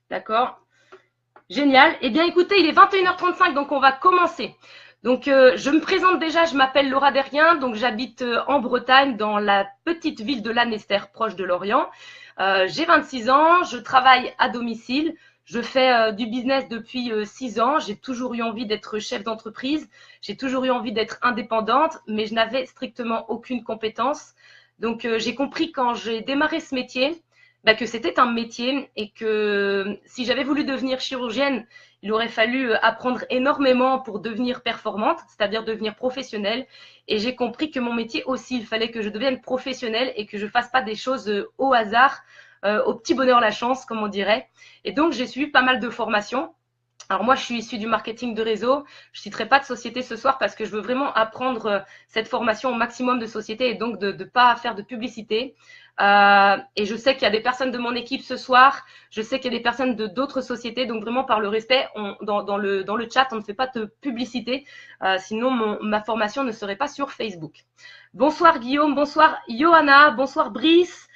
D'accord. Génial. Eh bien, écoutez, il est 21h35, donc on va commencer. Donc, je me présente déjà, je m'appelle Laura Derrien, donc j'habite en Bretagne, dans la petite ville de Lanester, proche de Lorient. J'ai 26 ans, je travaille à domicile, je fais du business depuis 6 ans, j'ai toujours eu envie d'être chef d'entreprise, j'ai toujours eu envie d'être indépendante, mais je n'avais strictement aucune compétence. Donc, j'ai compris quand j'ai démarré ce métier, que c'était un métier et que si j'avais voulu devenir chirurgienne, il aurait fallu apprendre énormément pour devenir performante, c'est-à-dire devenir professionnelle. Et j'ai compris que mon métier aussi, il fallait que je devienne professionnelle et que je fasse pas des choses au hasard, au petit bonheur la chance, comme on dirait. Et donc, j'ai suivi pas mal de formations. Alors moi, je suis issue du marketing de réseau. Je citerai pas de société ce soir parce que je veux vraiment apprendre cette formation au maximum de sociétés et donc de ne pas faire de publicité. Et je sais qu'il y a des personnes de mon équipe ce soir. Je sais qu'il y a des personnes de d'autres sociétés. Donc vraiment par le respect, dans le chat, on ne fait pas de publicité. Sinon, ma formation ne serait pas sur Facebook. Bonsoir Guillaume, bonsoir Johanna, bonsoir Brice.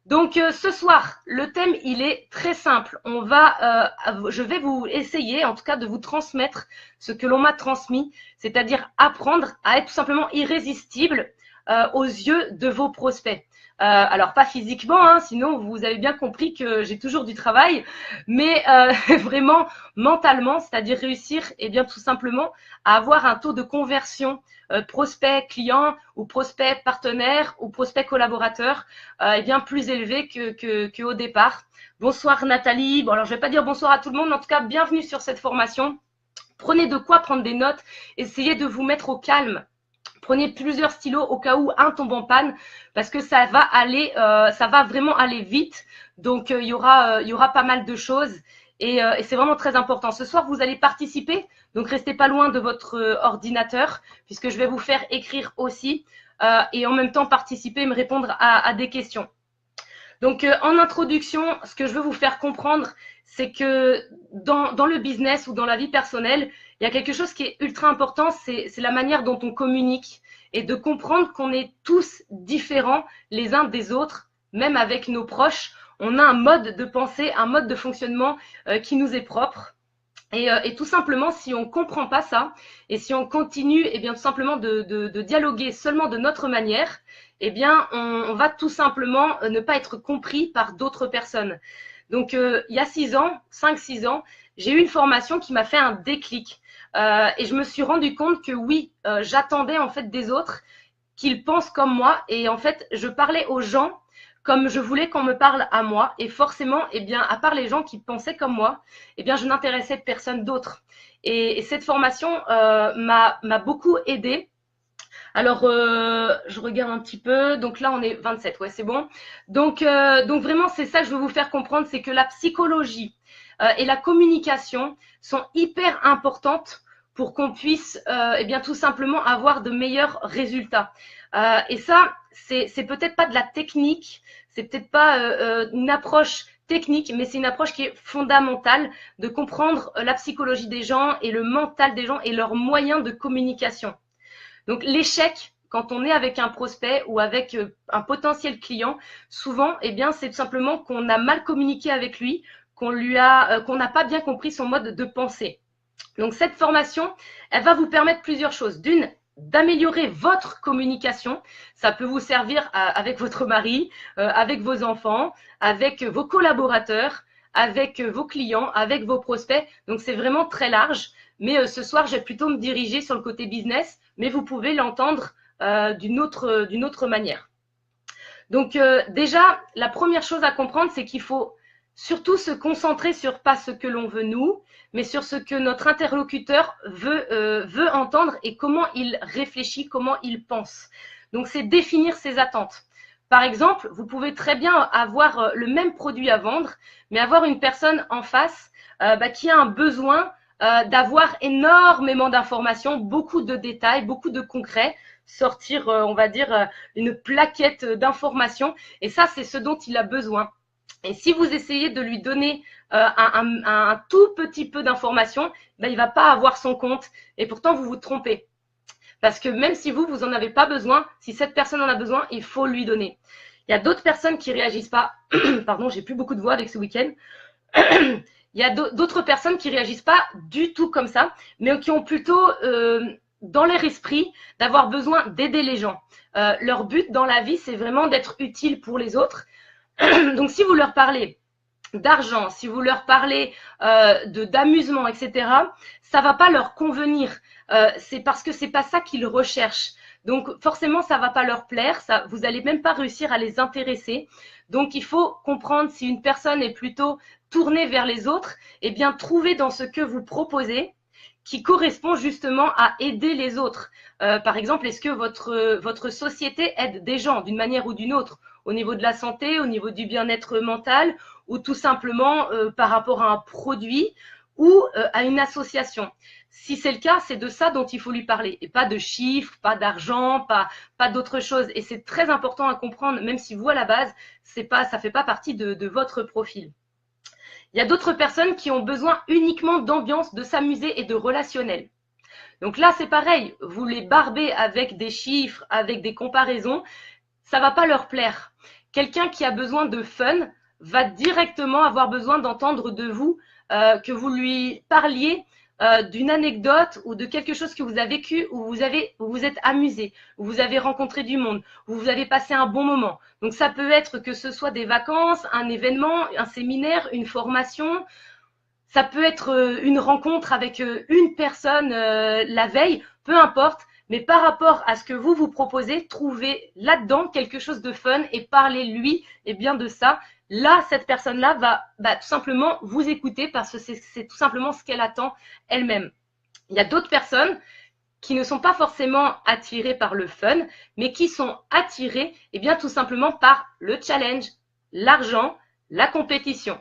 Donc ce soir, le thème il est très simple. Je vais vous essayer, en tout cas, de vous transmettre ce que l'on m'a transmis, c'est-à-dire apprendre à être tout simplement irrésistible aux yeux de vos prospects. Alors pas physiquement, hein, sinon vous avez bien compris que j'ai toujours du travail, mais vraiment mentalement, c'est-à-dire réussir, et bien tout simplement à avoir un taux de conversion prospect client ou prospect partenaire ou prospect collaborateur est bien plus élevé qu'au départ. Bonsoir Nathalie. Bon, alors je ne vais pas dire bonsoir à tout le monde, mais en tout cas, bienvenue sur cette formation. Prenez de quoi prendre des notes, essayez de vous mettre au calme. Prenez plusieurs stylos au cas où un tombe en panne, parce que ça va vraiment aller vite. Donc il y aura pas mal de choses et c'est vraiment très important. Ce soir, vous allez participer, donc restez pas loin de votre ordinateur, puisque je vais vous faire écrire aussi et en même temps participer et me répondre à des questions. Donc, en introduction, ce que je veux vous faire comprendre, c'est que dans le business ou dans la vie personnelle, il y a quelque chose qui est ultra important, c'est la manière dont on communique et de comprendre qu'on est tous différents les uns des autres, même avec nos proches. On a un mode de pensée, un mode de fonctionnement qui nous est propre. Et tout simplement, si on ne comprend pas ça, et si on continue eh bien, tout simplement de dialoguer seulement de notre manière, eh bien, on va tout simplement ne pas être compris par d'autres personnes. Donc, il y a 6 ans, 5-6 ans, j'ai eu une formation qui m'a fait un déclic. Et je me suis rendu compte que oui, j'attendais en fait des autres qu'ils pensent comme moi. Et en fait, je parlais aux gens comme je voulais qu'on me parle à moi. Et forcément, eh bien, à part les gens qui pensaient comme moi, eh bien, je n'intéressais personne d'autre. Et cette formation m'a beaucoup aidée. Alors, je regarde un petit peu. Donc là, on est 27. Ouais, c'est bon. Donc vraiment, c'est ça que je veux vous faire comprendre, c'est que la psychologie et la communication sont hyper importantes pour qu'on puisse, eh bien, tout simplement avoir de meilleurs résultats. Et ça, c'est peut-être pas de la technique, c'est peut-être pas une approche technique, mais c'est une approche qui est fondamentale de comprendre la psychologie des gens et le mental des gens et leurs moyens de communication. Donc l'échec, quand on est avec un prospect ou avec un potentiel client, souvent, eh bien, c'est tout simplement qu'on a mal communiqué avec lui, qu'on n'a pas bien compris son mode de pensée. Donc cette formation, elle va vous permettre plusieurs choses. D'une, d'améliorer votre communication. Ça peut vous servir avec votre mari, avec vos enfants, avec vos collaborateurs, avec vos clients, avec vos prospects. Donc c'est vraiment très large. Mais ce soir, je vais plutôt me diriger sur le côté business, mais vous pouvez l'entendre d'une autre manière. Donc déjà, la première chose à comprendre, c'est qu'il faut surtout se concentrer sur pas ce que l'on veut nous, mais sur ce que notre interlocuteur veut entendre et comment il réfléchit, comment il pense. Donc c'est définir ses attentes. Par exemple, vous pouvez très bien avoir le même produit à vendre, mais avoir une personne en face qui a un besoin d'avoir énormément d'informations, beaucoup de détails, beaucoup de concret, sortir, on va dire, une plaquette d'informations. Et ça, c'est ce dont il a besoin. Et si vous essayez de lui donner un tout petit peu d'informations, ben, il ne va pas avoir son compte. Et pourtant, vous vous trompez. Parce que même si vous n'en avez pas besoin, si cette personne en a besoin, il faut lui donner. Il y a d'autres personnes qui ne réagissent pas. Pardon, j'ai plus beaucoup de voix avec ce week-end. Il y a d'autres personnes qui réagissent pas du tout comme ça, mais qui ont plutôt dans leur esprit d'avoir besoin d'aider les gens. Leur but dans la vie, c'est vraiment d'être utile pour les autres. Donc, si vous leur parlez d'argent, si vous leur parlez d'amusement, etc., ça va pas leur convenir. C'est parce que c'est pas ça qu'ils recherchent. Donc, forcément, ça va pas leur plaire. Ça, vous allez même pas réussir à les intéresser. Donc, il faut comprendre si une personne est plutôt tournée vers les autres, eh bien, trouvez dans ce que vous proposez qui correspond justement à aider les autres. Par exemple, est-ce que votre société aide des gens d'une manière ou d'une autre, au niveau de la santé, au niveau du bien-être mental, ou tout simplement par rapport à un produit ou à une association? Si c'est le cas, c'est de ça dont il faut lui parler, et pas de chiffres, pas d'argent, pas d'autre chose. Et c'est très important à comprendre, même si vous, à la base, ça ne fait pas partie de votre profil. Il y a d'autres personnes qui ont besoin uniquement d'ambiance, de s'amuser et de relationnel. Donc là, c'est pareil, vous les barbez avec des chiffres, avec des comparaisons, ça ne va pas leur plaire. Quelqu'un qui a besoin de fun va directement avoir besoin d'entendre de vous que vous lui parliez d'une anecdote ou de quelque chose que vous avez vécu, où vous êtes amusé, où vous avez rencontré du monde, où vous avez passé un bon moment. Donc ça peut être que ce soit des vacances, un événement, un séminaire, une formation. Ça peut être une rencontre avec une personne la veille, peu importe. Mais par rapport à ce que vous proposez, trouvez là-dedans quelque chose de fun et parlez-lui bien de ça. Là, cette personne-là va tout simplement vous écouter parce que c'est tout simplement ce qu'elle attend elle-même. Il y a d'autres personnes qui ne sont pas forcément attirées par le fun, mais qui sont attirées tout simplement par le challenge, l'argent, la compétition.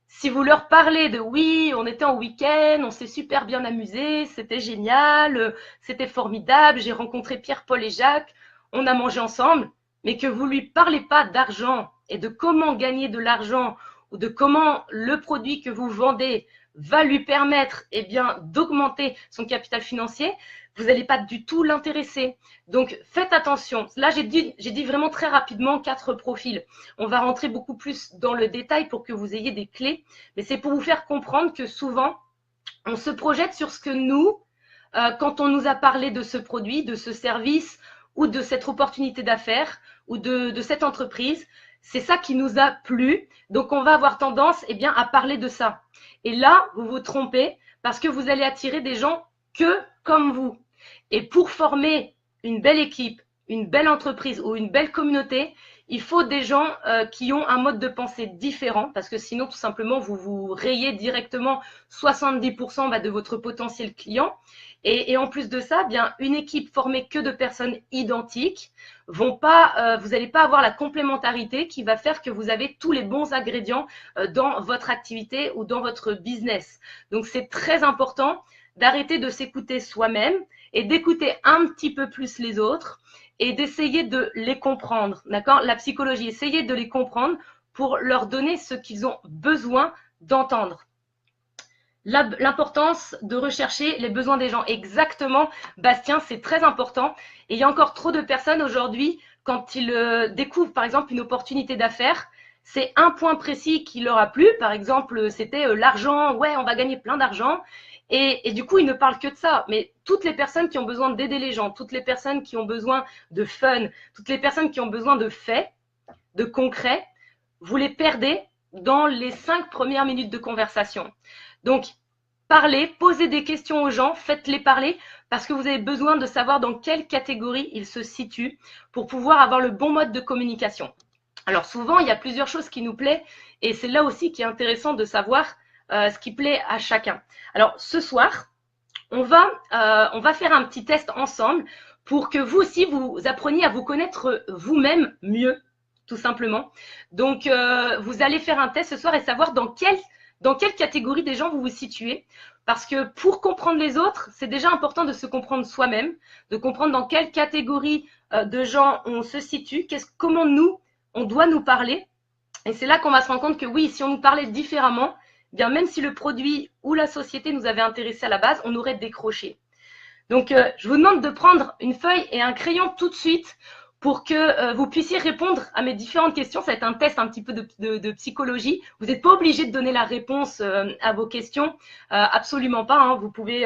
Si vous leur parlez de oui, on était en week-end, on s'est super bien amusé, c'était génial, c'était formidable, j'ai rencontré Pierre, Paul et Jacques, on a mangé ensemble, mais que vous lui parlez pas d'argent et de comment gagner de l'argent ou de comment le produit que vous vendez va lui permettre d'augmenter son capital financier, vous n'allez pas du tout l'intéresser. Donc, faites attention. Là, j'ai dit vraiment très rapidement 4 profils. On va rentrer beaucoup plus dans le détail pour que vous ayez des clés. Mais c'est pour vous faire comprendre que souvent, on se projette sur ce que nous, quand on nous a parlé de ce produit, de ce service ou de cette opportunité d'affaires ou de cette entreprise, c'est ça qui nous a plu. Donc, on va avoir tendance à parler de ça. Et là, vous vous trompez parce que vous allez attirer des gens que comme vous. Et pour former une belle équipe, une belle entreprise ou une belle communauté, il faut des gens qui ont un mode de pensée différent parce que sinon, tout simplement, vous vous rayez directement 70% de votre potentiel client. Et en plus de ça, une équipe formée que de personnes identiques vous n'allez pas avoir la complémentarité qui va faire que vous avez tous les bons ingrédients dans votre activité ou dans votre business. Donc, c'est très important d'arrêter de s'écouter soi-même et d'écouter un petit peu plus les autres et d'essayer de les comprendre, d'accord? La psychologie, essayez de les comprendre pour leur donner ce qu'ils ont besoin d'entendre. L'importance de rechercher les besoins des gens. Exactement, Bastien, c'est très important. Et il y a encore trop de personnes aujourd'hui, quand ils découvrent par exemple une opportunité d'affaires, c'est un point précis qui leur a plu. Par exemple, c'était l'argent, ouais, on va gagner plein d'argent. Et du coup, ils ne parlent que de ça. Mais toutes les personnes qui ont besoin d'aider les gens, toutes les personnes qui ont besoin de fun, toutes les personnes qui ont besoin de faits, de concret, vous les perdez dans les 5 premières minutes de conversation. Donc, parlez, posez des questions aux gens, faites-les parler parce que vous avez besoin de savoir dans quelle catégorie ils se situent pour pouvoir avoir le bon mode de communication. Alors souvent, il y a plusieurs choses qui nous plaisent et c'est là aussi qui est intéressant de savoir ce qui plaît à chacun. Alors ce soir, on va faire un petit test ensemble pour que vous aussi, vous appreniez à vous connaître vous-même mieux, tout simplement. Donc, vous allez faire un test ce soir et savoir dans quelle catégorie des gens vous vous situez. Parce que pour comprendre les autres, c'est déjà important de se comprendre soi-même, de comprendre dans quelle catégorie de gens on se situe, comment nous, on doit nous parler. Et c'est là qu'on va se rendre compte que oui, si on nous parlait différemment, même si le produit ou la société nous avait intéressé à la base, on aurait décroché. Donc, je vous demande de prendre une feuille et un crayon tout de suite pour que vous puissiez répondre à mes différentes questions. Ça va être un test un petit peu de psychologie. Vous n'êtes pas obligé de donner la réponse à vos questions, absolument pas. Hein. Vous pouvez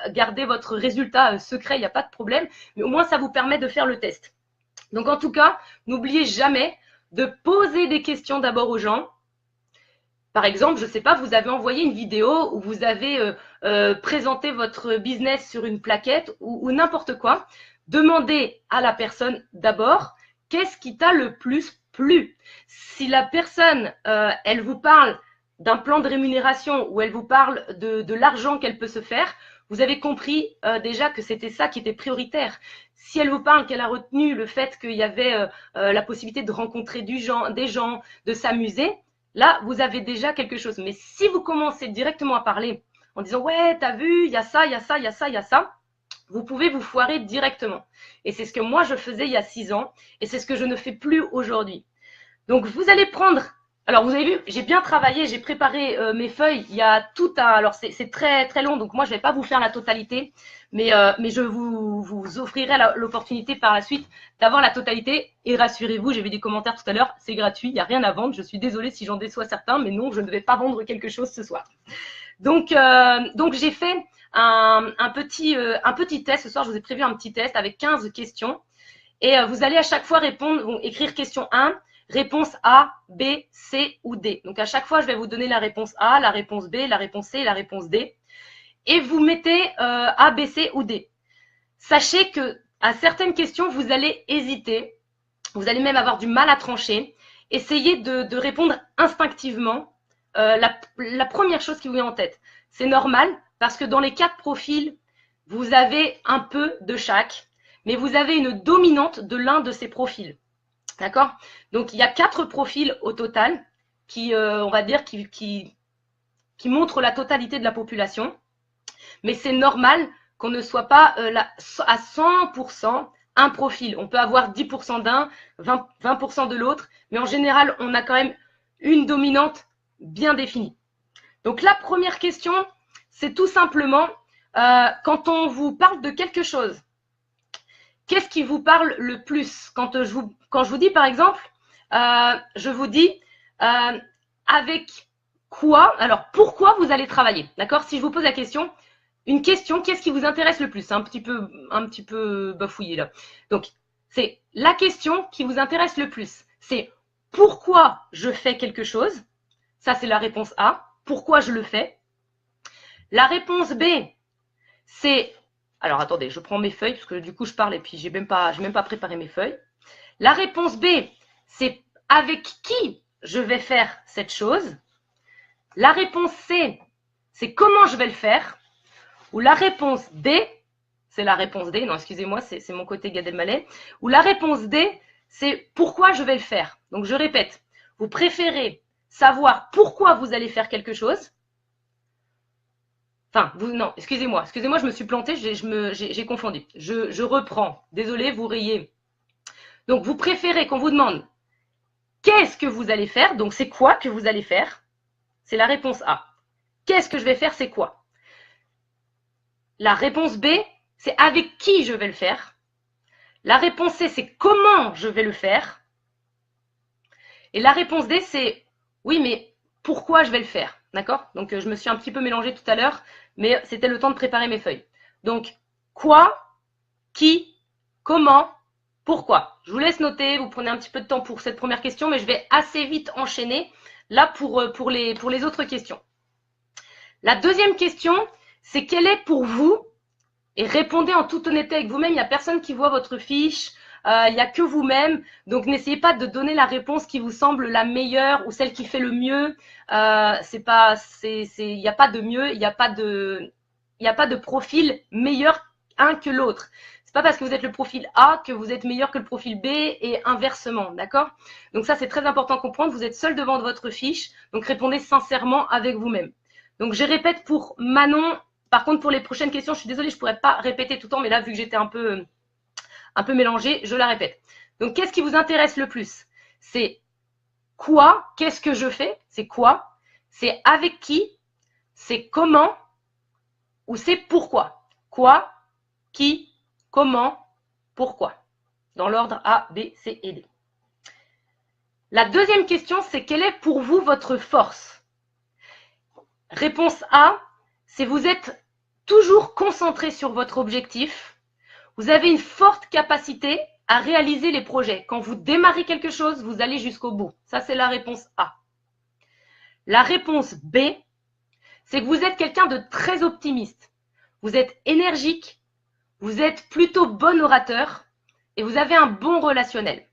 garder votre résultat secret, il n'y a pas de problème, mais au moins ça vous permet de faire le test. Donc en tout cas, n'oubliez jamais de poser des questions d'abord aux gens. Par exemple, je ne sais pas, vous avez envoyé une vidéo où vous avez présenté votre business sur une plaquette ou n'importe quoi. Demandez à la personne d'abord, qu'est-ce qui t'a le plus plu? Si la personne, elle vous parle d'un plan de rémunération ou elle vous parle de l'argent qu'elle peut se faire, vous avez compris déjà que c'était ça qui était prioritaire. Si elle vous parle qu'elle a retenu le fait qu'il y avait la possibilité de rencontrer des gens, de s'amuser, là, vous avez déjà quelque chose. Mais si vous commencez directement à parler en disant « Ouais, t'as vu, il y a ça, il y a ça, il y a ça, il y a ça », vous pouvez vous foirer directement. Et c'est ce que moi, je faisais il y a 6 ans et c'est ce que je ne fais plus aujourd'hui. Donc, vous allez prendre… Alors, vous avez vu, j'ai bien travaillé, j'ai préparé mes feuilles. Il y a tout un… Alors, c'est très, très long, donc moi, je ne vais pas vous faire la totalité, mais je vous offrirai l'opportunité par la suite d'avoir la totalité. Et rassurez-vous, j'ai vu des commentaires tout à l'heure, c'est gratuit, il n'y a rien à vendre. Je suis désolée si j'en déçois certains, mais non, je ne vais pas vendre quelque chose ce soir. Donc j'ai fait un petit test. Ce soir, je vous ai prévu un petit test avec 15 questions. Et vous allez à chaque fois répondre, écrire question 1, réponse A, B, C ou D. Donc, à chaque fois, je vais vous donner la réponse A, la réponse B, la réponse C et la réponse D. Et vous mettez A, B, C ou D. Sachez que à certaines questions, vous allez hésiter. Vous allez même avoir du mal à trancher. Essayez de répondre instinctivement la première chose qui vous vient en tête. C'est normal parce que dans les 4 profils, vous avez un peu de chaque, mais vous avez une dominante de l'un de ces profils. D'accord? Donc, il y a 4 profils au total qui, on va dire, qui montrent la totalité de la population. Mais c'est normal qu'on ne soit pas à 100% un profil. On peut avoir 10% d'un, 20% de l'autre, mais en général, on a quand même une dominante bien définie. Donc, la première question, c'est tout simplement, quand on vous parle de quelque chose, qu'est-ce qui vous parle le plus? Quand je vous dis, par exemple, je vous dis avec quoi, alors pourquoi vous allez travailler, d'accord? Si je vous pose la question, une question, qu'est-ce qui vous intéresse le plus? C'est un petit peu bafouillé là. Donc, c'est la question qui vous intéresse le plus. C'est pourquoi je fais quelque chose? Ça, c'est la réponse A. Pourquoi je le fais? La réponse B, c'est… Alors, attendez, je prends mes feuilles, parce que du coup, je parle et puis je n'ai même pas préparé mes feuilles. La réponse B, c'est avec qui je vais faire cette chose. La réponse C, c'est comment je vais le faire. Ou la réponse D, c'est la réponse D, non, excusez-moi, c'est mon côté Gad Elmaleh. Ou la réponse D, c'est pourquoi je vais le faire. Donc, je répète, vous préférez savoir pourquoi vous allez faire quelque chose. Enfin, non, excusez-moi, je me suis plantée, j'ai confondu. Je reprends. Désolée, vous riez. Donc, vous préférez qu'on vous demande qu'est-ce que vous allez faire. Donc, c'est quoi que vous allez faire? C'est la réponse A. Qu'est-ce que je vais faire, c'est quoi? La réponse B, c'est avec qui je vais le faire. La réponse C, c'est comment je vais le faire. Et la réponse D, c'est oui, mais pourquoi je vais le faire? D'accord? Donc, je me suis un petit peu mélangée tout à l'heure, mais c'était le temps de préparer mes feuilles. Donc, quoi, qui, comment, pourquoi? Je vous laisse noter, vous prenez un petit peu de temps pour cette première question, mais je vais assez vite enchaîner là pour les autres questions. La deuxième question, c'est quelle est pour vous, et répondez en toute honnêteté avec vous-même, il n'y a personne qui voit votre fiche, il n'y a que vous-même, donc n'essayez pas de donner la réponse qui vous semble la meilleure ou celle qui fait le mieux. Il n'y a pas de mieux, il n'y a pas de profil meilleur un que l'autre. C'est pas parce que vous êtes le profil A que vous êtes meilleur que le profil B et inversement, d'accord? Donc ça, c'est très important à comprendre. Vous êtes seul devant votre fiche, donc répondez sincèrement avec vous-même. Donc je répète pour Manon. Par contre, pour les prochaines questions, je suis désolée, je ne pourrais pas répéter tout le temps, mais là, vu que j'étais un peu mélangée, je la répète. Donc, qu'est-ce qui vous intéresse le plus? C'est quoi? Qu'est-ce que je fais? C'est quoi? C'est avec qui? C'est comment? Ou c'est pourquoi? Quoi? Qui? Comment? Pourquoi? dans l'ordre A, B, C et D. La deuxième question, c'est quelle est pour vous votre force? Réponse A, c'est vous êtes toujours concentré sur votre objectif. Vous avez une forte capacité à réaliser les projets. Quand vous démarrez quelque chose, vous allez jusqu'au bout. Ça, c'est la réponse A. La réponse B, c'est que vous êtes quelqu'un de très optimiste. Vous êtes énergique, vous êtes plutôt bon orateur et vous avez un bon relationnel.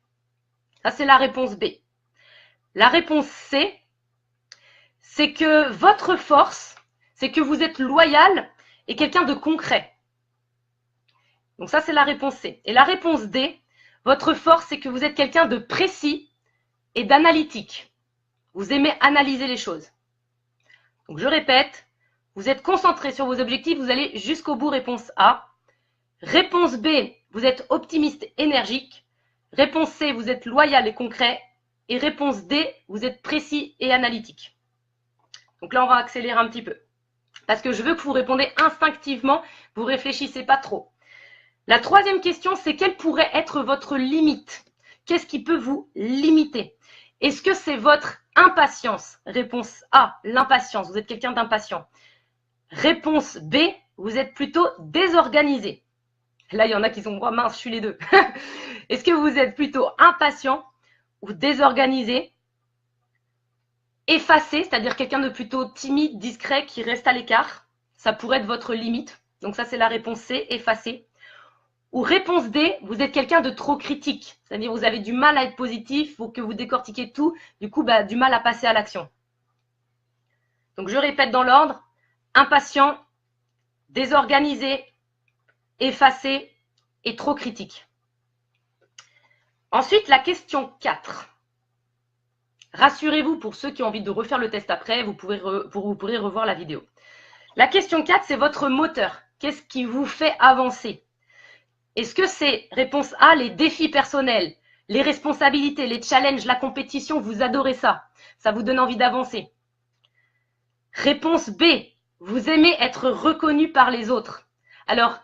Ça, c'est la réponse B. La réponse C, c'est que votre force, c'est que vous êtes loyal et quelqu'un de concret. Donc ça, c'est la réponse C. Et la réponse D, votre force, c'est que vous êtes quelqu'un de précis et d'analytique. Vous aimez analyser les choses. Donc je répète, vous êtes concentré sur vos objectifs, vous allez jusqu'au bout, réponse A. Réponse B, vous êtes optimiste, énergique. Réponse C, vous êtes loyal et concret. Et réponse D, vous êtes précis et analytique. Donc là, on va accélérer un petit peu. Parce que je veux que vous répondez instinctivement, vous ne réfléchissez pas trop. La troisième question, c'est quelle pourrait être votre limite? Qu'est-ce qui peut vous limiter? Est-ce que c'est votre impatience? Réponse A, l'impatience. Vous êtes quelqu'un d'impatient. Réponse B, vous êtes plutôt désorganisé. Là, il y en a qui sont oh, mince, je suis les deux. Est-ce que vous êtes plutôt impatient ou désorganisé? Effacé, c'est-à-dire quelqu'un de plutôt timide, discret, qui reste à l'écart. Ça pourrait être votre limite. Donc ça, c'est la réponse C, effacé. Ou réponse D, vous êtes quelqu'un de trop critique. C'est-à-dire vous avez du mal à être positif, il faut que vous décortiquez tout. Du coup, du mal à passer à l'action. Donc je répète dans l'ordre. Impatient, désorganisé, effacé et trop critique. Ensuite, la question 4. Rassurez-vous, pour ceux qui ont envie de refaire le test après, vous pourrez revoir la vidéo. La question 4, c'est votre moteur. Qu'est-ce qui vous fait avancer? Est-ce que c'est, réponse A, les défis personnels, les responsabilités, les challenges, la compétition, vous adorez ça? Ça vous donne envie d'avancer. Réponse B, vous aimez être reconnu par les autres. Alors,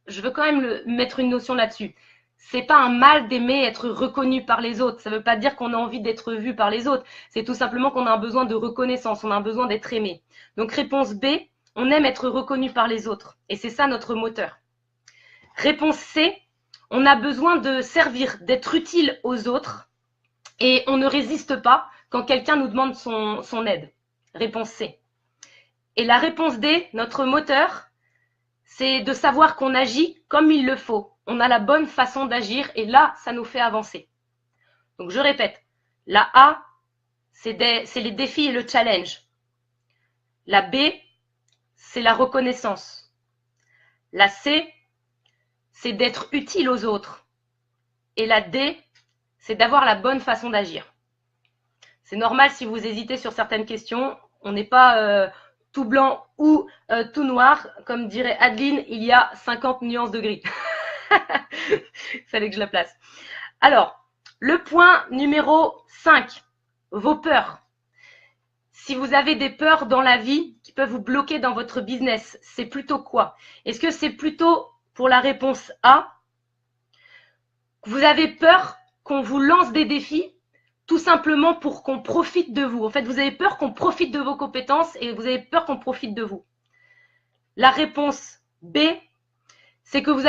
je veux quand même mettre une notion là-dessus. C'est pas un mal d'aimer être reconnu par les autres. Ça ne veut pas dire qu'on a envie d'être vu par les autres. C'est tout simplement qu'on a un besoin de reconnaissance, on a un besoin d'être aimé. Donc, réponse B, on aime être reconnu par les autres. Et c'est ça notre moteur. Réponse C, on a besoin de servir, d'être utile aux autres. Et on ne résiste pas quand quelqu'un nous demande son aide. Réponse C. Et la réponse D, notre moteur, c'est de savoir qu'on agit comme il le faut. On a la bonne façon d'agir et là, ça nous fait avancer. Donc, je répète, la A, c'est les défis et le challenge. La B, c'est la reconnaissance. La C, c'est d'être utile aux autres. Et la D, c'est d'avoir la bonne façon d'agir. C'est normal si vous hésitez sur certaines questions. On n'est pas tout blanc ou tout noir. Comme dirait Adeline, il y a 50 nuances de gris. Il fallait que je la place. Alors, le point numéro 5, vos peurs. Si vous avez des peurs dans la vie qui peuvent vous bloquer dans votre business, c'est plutôt quoi? Est-ce que c'est plutôt pour la réponse A, vous avez peur qu'on vous lance des défis tout simplement pour qu'on profite de vous? En fait, vous avez peur qu'on profite de vos compétences et vous avez peur qu'on profite de vous. La réponse B, c'est que vous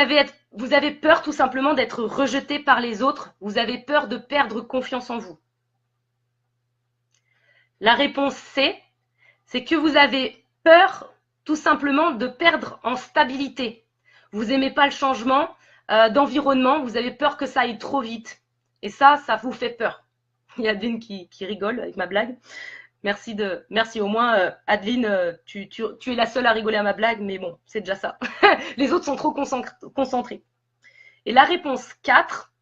avez peur tout simplement d'être rejeté par les autres. Vous avez peur de perdre confiance en vous. La réponse C, c'est que vous avez peur tout simplement de perdre en stabilité. Vous n'aimez pas le changement d'environnement, vous avez peur que ça aille trop vite. Et ça vous fait peur. Il y a Adeline qui rigole avec ma blague. Merci au moins, Adeline, tu es la seule à rigoler à ma blague, mais bon, c'est déjà ça. Les autres sont trop concentrés. Et la réponse 4,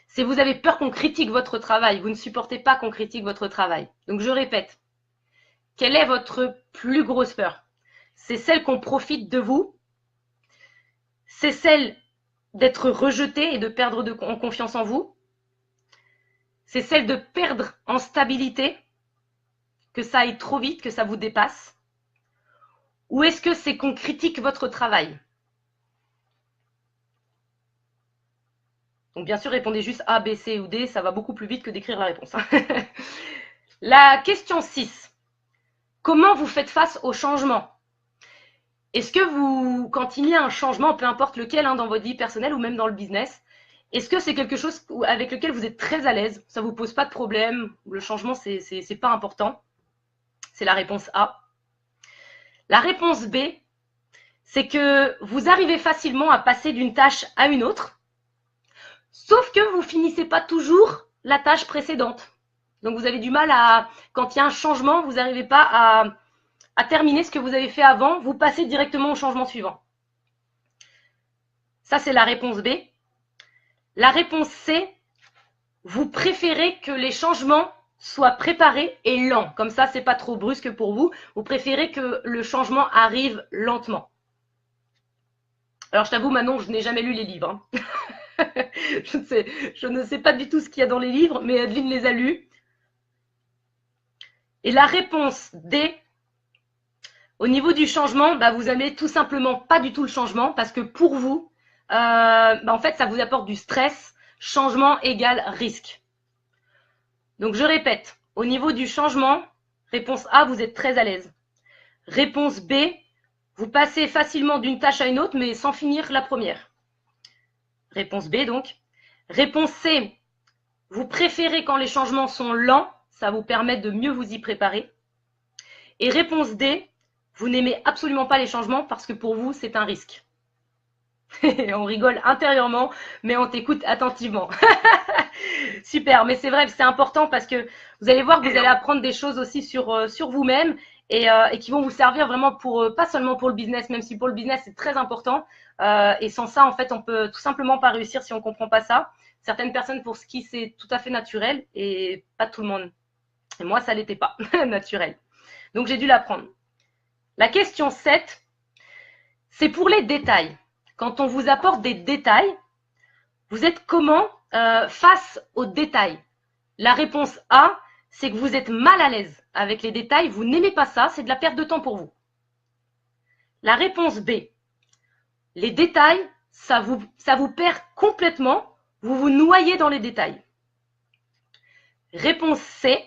c'est vous avez peur qu'on critique votre travail. Vous ne supportez pas qu'on critique votre travail. Donc, je répète, quelle est votre plus grosse peur? C'est celle qu'on profite de vous? C'est celle d'être rejeté et de perdre en confiance en vous? C'est celle de perdre en stabilité? Que ça aille trop vite, que ça vous dépasse? Ou est-ce que c'est qu'on critique votre travail? Donc bien sûr, répondez juste A, B, C ou D, ça va beaucoup plus vite que d'écrire la réponse. La question 6. Comment vous faites face au changement? Est-ce que vous, quand il y a un changement, peu importe lequel, dans votre vie personnelle ou même dans le business, est-ce que c'est quelque chose avec lequel vous êtes très à l'aise? Ça ne vous pose pas de problème? Le changement, c'est pas important? C'est la réponse A. La réponse B, c'est que vous arrivez facilement à passer d'une tâche à une autre, sauf que vous ne finissez pas toujours la tâche précédente. Donc vous avez du mal à, quand il y a un changement, vous n'arrivez pas à terminer ce que vous avez fait avant, vous passez directement au changement suivant. Ça, c'est la réponse B. La réponse C, vous préférez que les changements soient préparés et lents. Comme ça, c'est pas trop brusque pour vous. Vous préférez que le changement arrive lentement. Alors, je t'avoue, Manon, je n'ai jamais lu les livres. Je ne sais pas du tout ce qu'il y a dans les livres, mais Adeline les a lus. Et la réponse D, au niveau du changement, vous n'aimez tout simplement pas du tout le changement parce que pour vous, en fait, ça vous apporte du stress. Changement égale risque. Donc, je répète, au niveau du changement, réponse A, vous êtes très à l'aise. Réponse B, vous passez facilement d'une tâche à une autre, mais sans finir la première. Réponse B, donc. Réponse C, vous préférez quand les changements sont lents, ça vous permet de mieux vous y préparer. Et réponse D, vous n'aimez absolument pas les changements parce que pour vous, c'est un risque. On rigole intérieurement, mais on t'écoute attentivement. Super, mais c'est vrai, c'est important parce que vous allez voir que vous allez apprendre des choses aussi sur vous-même et qui vont vous servir vraiment pour, pas seulement pour le business, même si pour le business, c'est très important. Et sans ça, en fait, on peut tout simplement pas réussir si on ne comprend pas ça. Certaines personnes, pour qui c'est tout à fait naturel et pas tout le monde. Et moi, ça l'était pas naturel. Donc, j'ai dû l'apprendre. La question 7, c'est pour les détails. Quand on vous apporte des détails, vous êtes comment face aux détails? La réponse A, c'est que vous êtes mal à l'aise avec les détails, vous n'aimez pas ça, c'est de la perte de temps pour vous. La réponse B, les détails, ça vous perd complètement, vous vous noyez dans les détails. Réponse C,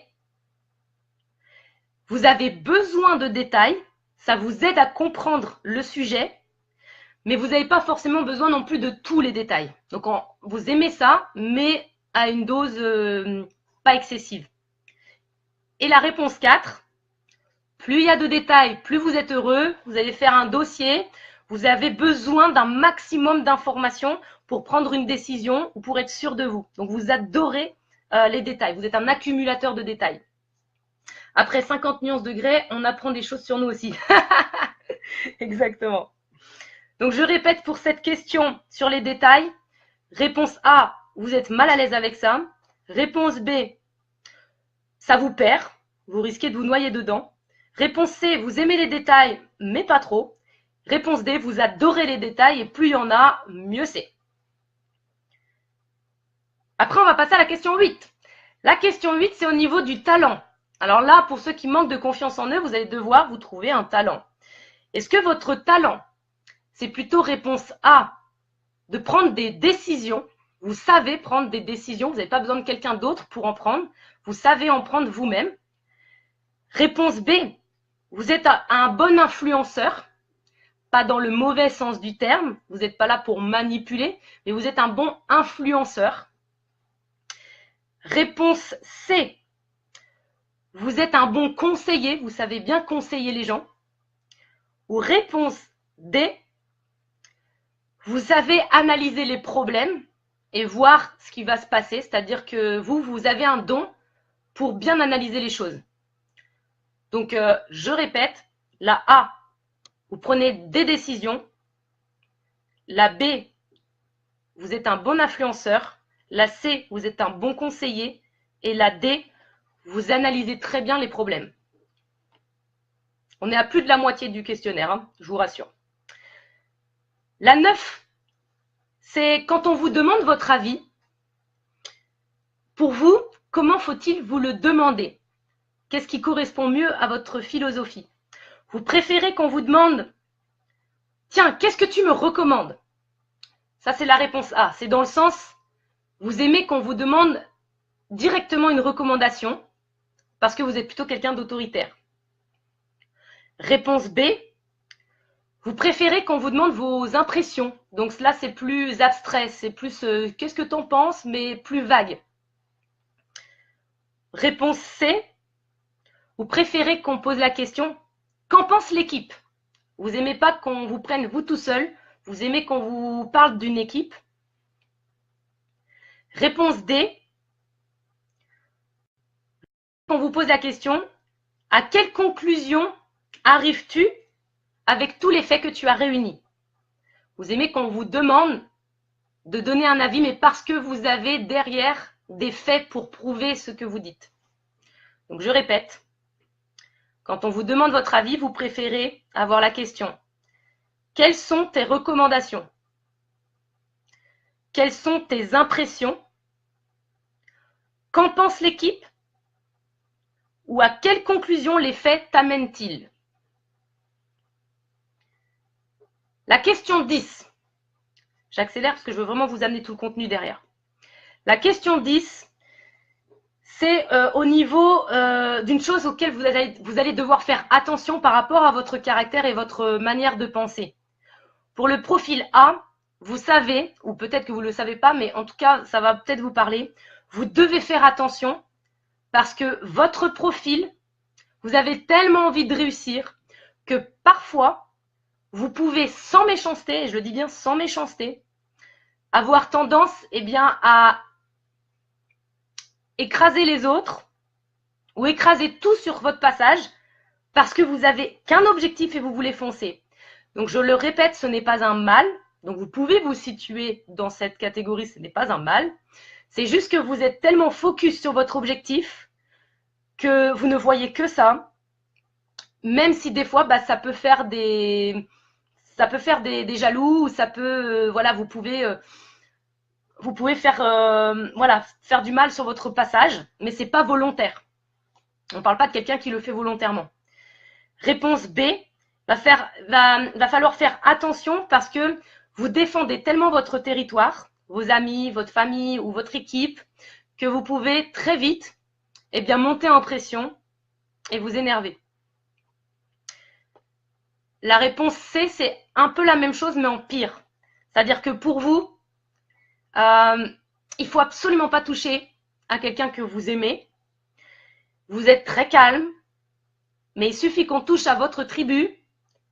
vous avez besoin de détails, ça vous aide à comprendre le sujet, mais vous n'avez pas forcément besoin non plus de tous les détails. Donc, vous aimez ça, mais à une dose pas excessive. Et la réponse 4, plus il y a de détails, plus vous êtes heureux, vous allez faire un dossier, vous avez besoin d'un maximum d'informations pour prendre une décision ou pour être sûr de vous. Donc, vous adorez les détails, vous êtes un accumulateur de détails. Après 50 nuances de grès, on apprend des choses sur nous aussi. Exactement. Donc, je répète pour cette question sur les détails. Réponse A, vous êtes mal à l'aise avec ça. Réponse B, ça vous perd. Vous risquez de vous noyer dedans. Réponse C, vous aimez les détails, mais pas trop. Réponse D, vous adorez les détails et plus il y en a, mieux c'est. Après, on va passer à la question 8. La question 8, c'est au niveau du talent. Alors là, pour ceux qui manquent de confiance en eux, vous allez devoir vous trouver un talent. Est-ce que votre talent, c'est plutôt réponse A, de prendre des décisions? Vous savez prendre des décisions, vous n'avez pas besoin de quelqu'un d'autre pour en prendre. Vous savez en prendre vous-même. Réponse B, vous êtes un bon influenceur, pas dans le mauvais sens du terme. Vous n'êtes pas là pour manipuler, mais vous êtes un bon influenceur. Réponse C, vous êtes un bon conseiller, vous savez bien conseiller les gens. Ou réponse D, vous savez analyser les problèmes et voir ce qui va se passer, c'est-à-dire que vous avez un don pour bien analyser les choses. Donc, je répète, la A, vous prenez des décisions. La B, vous êtes un bon influenceur. La C, vous êtes un bon conseiller. Et la D, vous analysez très bien les problèmes. On est à plus de la moitié du questionnaire, je vous rassure. La 9, c'est quand on vous demande votre avis. Pour vous, comment faut-il vous le demander? Qu'est-ce qui correspond mieux à votre philosophie? Vous préférez qu'on vous demande « Tiens, qu'est-ce que tu me recommandes ?» Ça, c'est la réponse A. C'est dans le sens Vous aimez qu'on vous demande directement une recommandation parce que vous êtes plutôt quelqu'un d'autoritaire. Réponse B, vous préférez qu'on vous demande vos impressions. Donc là, c'est plus abstrait, c'est plus qu'est-ce que tu en penses, mais plus vague. Réponse C, vous préférez qu'on pose la question qu'en pense l'équipe? Vous n'aimez pas qu'on vous prenne vous tout seul, vous aimez qu'on vous parle d'une équipe. Réponse D, qu'on vous pose la question, à quelle conclusion arrives-tu avec tous les faits que tu as réunis? Vous aimez qu'on vous demande de donner un avis, mais parce que vous avez derrière des faits pour prouver ce que vous dites. Donc je répète, quand on vous demande votre avis, vous préférez avoir la question: quelles sont tes recommandations? Quelles sont tes impressions? Qu'en pense l'équipe? Ou à quelle conclusion les faits t'amènent-ils? La question 10. J'accélère parce que je veux vraiment vous amener tout le contenu derrière. La question 10, c'est au niveau d'une chose auquel vous allez devoir faire attention par rapport à votre caractère et votre manière de penser. Pour le profil A, vous savez, ou peut-être que vous ne le savez pas, mais en tout cas, ça va peut-être vous parler, vous devez faire attention parce que votre profil, vous avez tellement envie de réussir que parfois, vous pouvez, sans méchanceté, et je le dis bien sans méchanceté, avoir tendance à écraser les autres ou écraser tout sur votre passage parce que vous n'avez qu'un objectif et vous voulez foncer. Donc, je le répète, ce n'est pas un mal. Donc, vous pouvez vous situer dans cette catégorie, ce n'est pas un mal. C'est juste que vous êtes tellement focus sur votre objectif que vous ne voyez que ça, même si des fois, ça peut faire des jaloux, ou ça peut, voilà, vous pouvez faire du mal sur votre passage, mais ce n'est pas volontaire. On ne parle pas de quelqu'un qui le fait volontairement. Réponse B, va falloir faire attention parce que vous défendez tellement votre territoire, vos amis, votre famille ou votre équipe, que vous pouvez très vite monter en pression et vous énerver. La réponse C, c'est un peu la même chose, mais en pire. C'est-à-dire que pour vous, il ne faut absolument pas toucher à quelqu'un que vous aimez. Vous êtes très calme, mais il suffit qu'on touche à votre tribu,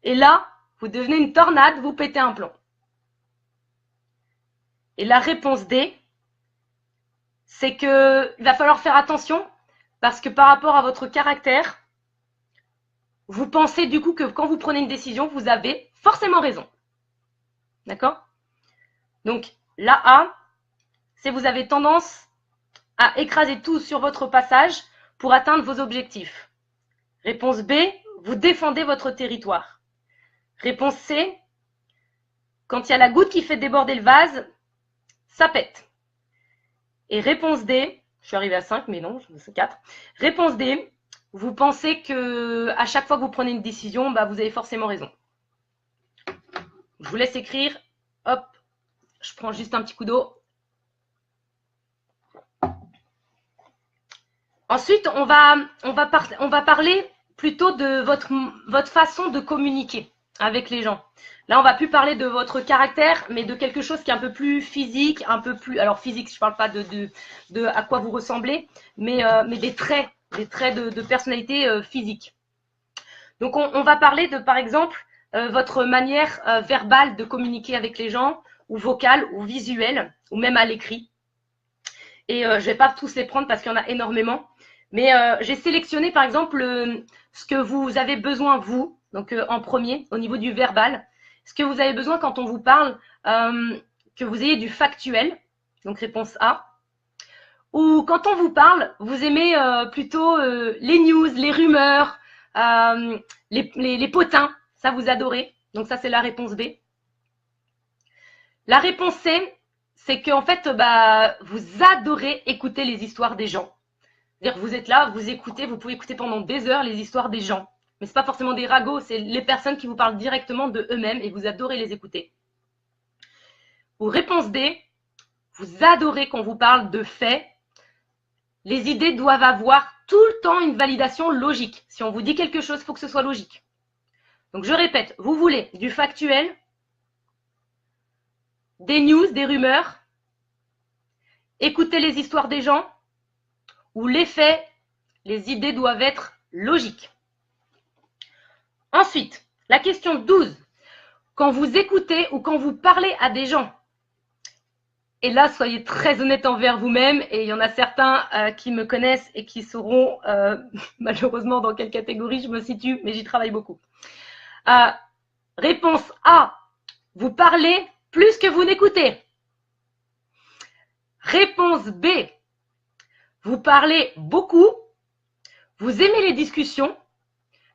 et là, vous devenez une tornade, vous pétez un plomb. Et la réponse D, c'est qu'il va falloir faire attention, parce que par rapport à votre caractère, vous pensez du coup que quand vous prenez une décision, vous avez forcément raison. D'accord? Donc, la A, c'est vous avez tendance à écraser tout sur votre passage pour atteindre vos objectifs. Réponse B, vous défendez votre territoire. Réponse C, quand il y a la goutte qui fait déborder le vase, ça pète. Et réponse D, je suis arrivée à 5, mais non, c'est 4. Réponse D, vous pensez que à chaque fois que vous prenez une décision, vous avez forcément raison. Je vous laisse écrire. Hop, je prends juste un petit coup d'eau. Ensuite, on va parler plutôt de votre façon de communiquer avec les gens. Là, on va plus parler de votre caractère, mais de quelque chose qui est un peu plus physique, un peu plus… Alors, physique, je ne parle pas de à quoi vous ressemblez, mais des traits de personnalité physique. Donc, on va parler de, par exemple, votre manière verbale de communiquer avec les gens, ou vocale, ou visuelle, ou même à l'écrit. Et je ne vais pas tous les prendre parce qu'il y en a énormément. Mais j'ai sélectionné, par exemple, ce que vous avez besoin, vous, donc en premier, au niveau du verbal. Ce que vous avez besoin quand on vous parle, que vous ayez du factuel, donc réponse A. Ou quand on vous parle, vous aimez plutôt les news, les rumeurs, les potins, ça vous adorez. Donc ça, c'est la réponse B. La réponse C, c'est qu'en fait, vous adorez écouter les histoires des gens. C'est-à-dire que vous êtes là, vous écoutez, vous pouvez écouter pendant des heures les histoires des gens. Mais ce n'est pas forcément des ragots, c'est les personnes qui vous parlent directement de eux-mêmes et vous adorez les écouter. Ou réponse D, vous adorez qu'on vous parle de faits. Les idées doivent avoir tout le temps une validation logique. Si on vous dit quelque chose, il faut que ce soit logique. Donc je répète, vous voulez du factuel, des news, des rumeurs, écouter les histoires des gens, ou les faits, les idées doivent être logiques. Ensuite, la question 12. Quand vous écoutez ou quand vous parlez à des gens, et là, soyez très honnête envers vous-même, et il y en a certains qui me connaissent et qui sauront malheureusement dans quelle catégorie je me situe, mais j'y travaille beaucoup. Réponse A, vous parlez plus que vous n'écoutez. Réponse B, vous parlez beaucoup, vous aimez les discussions,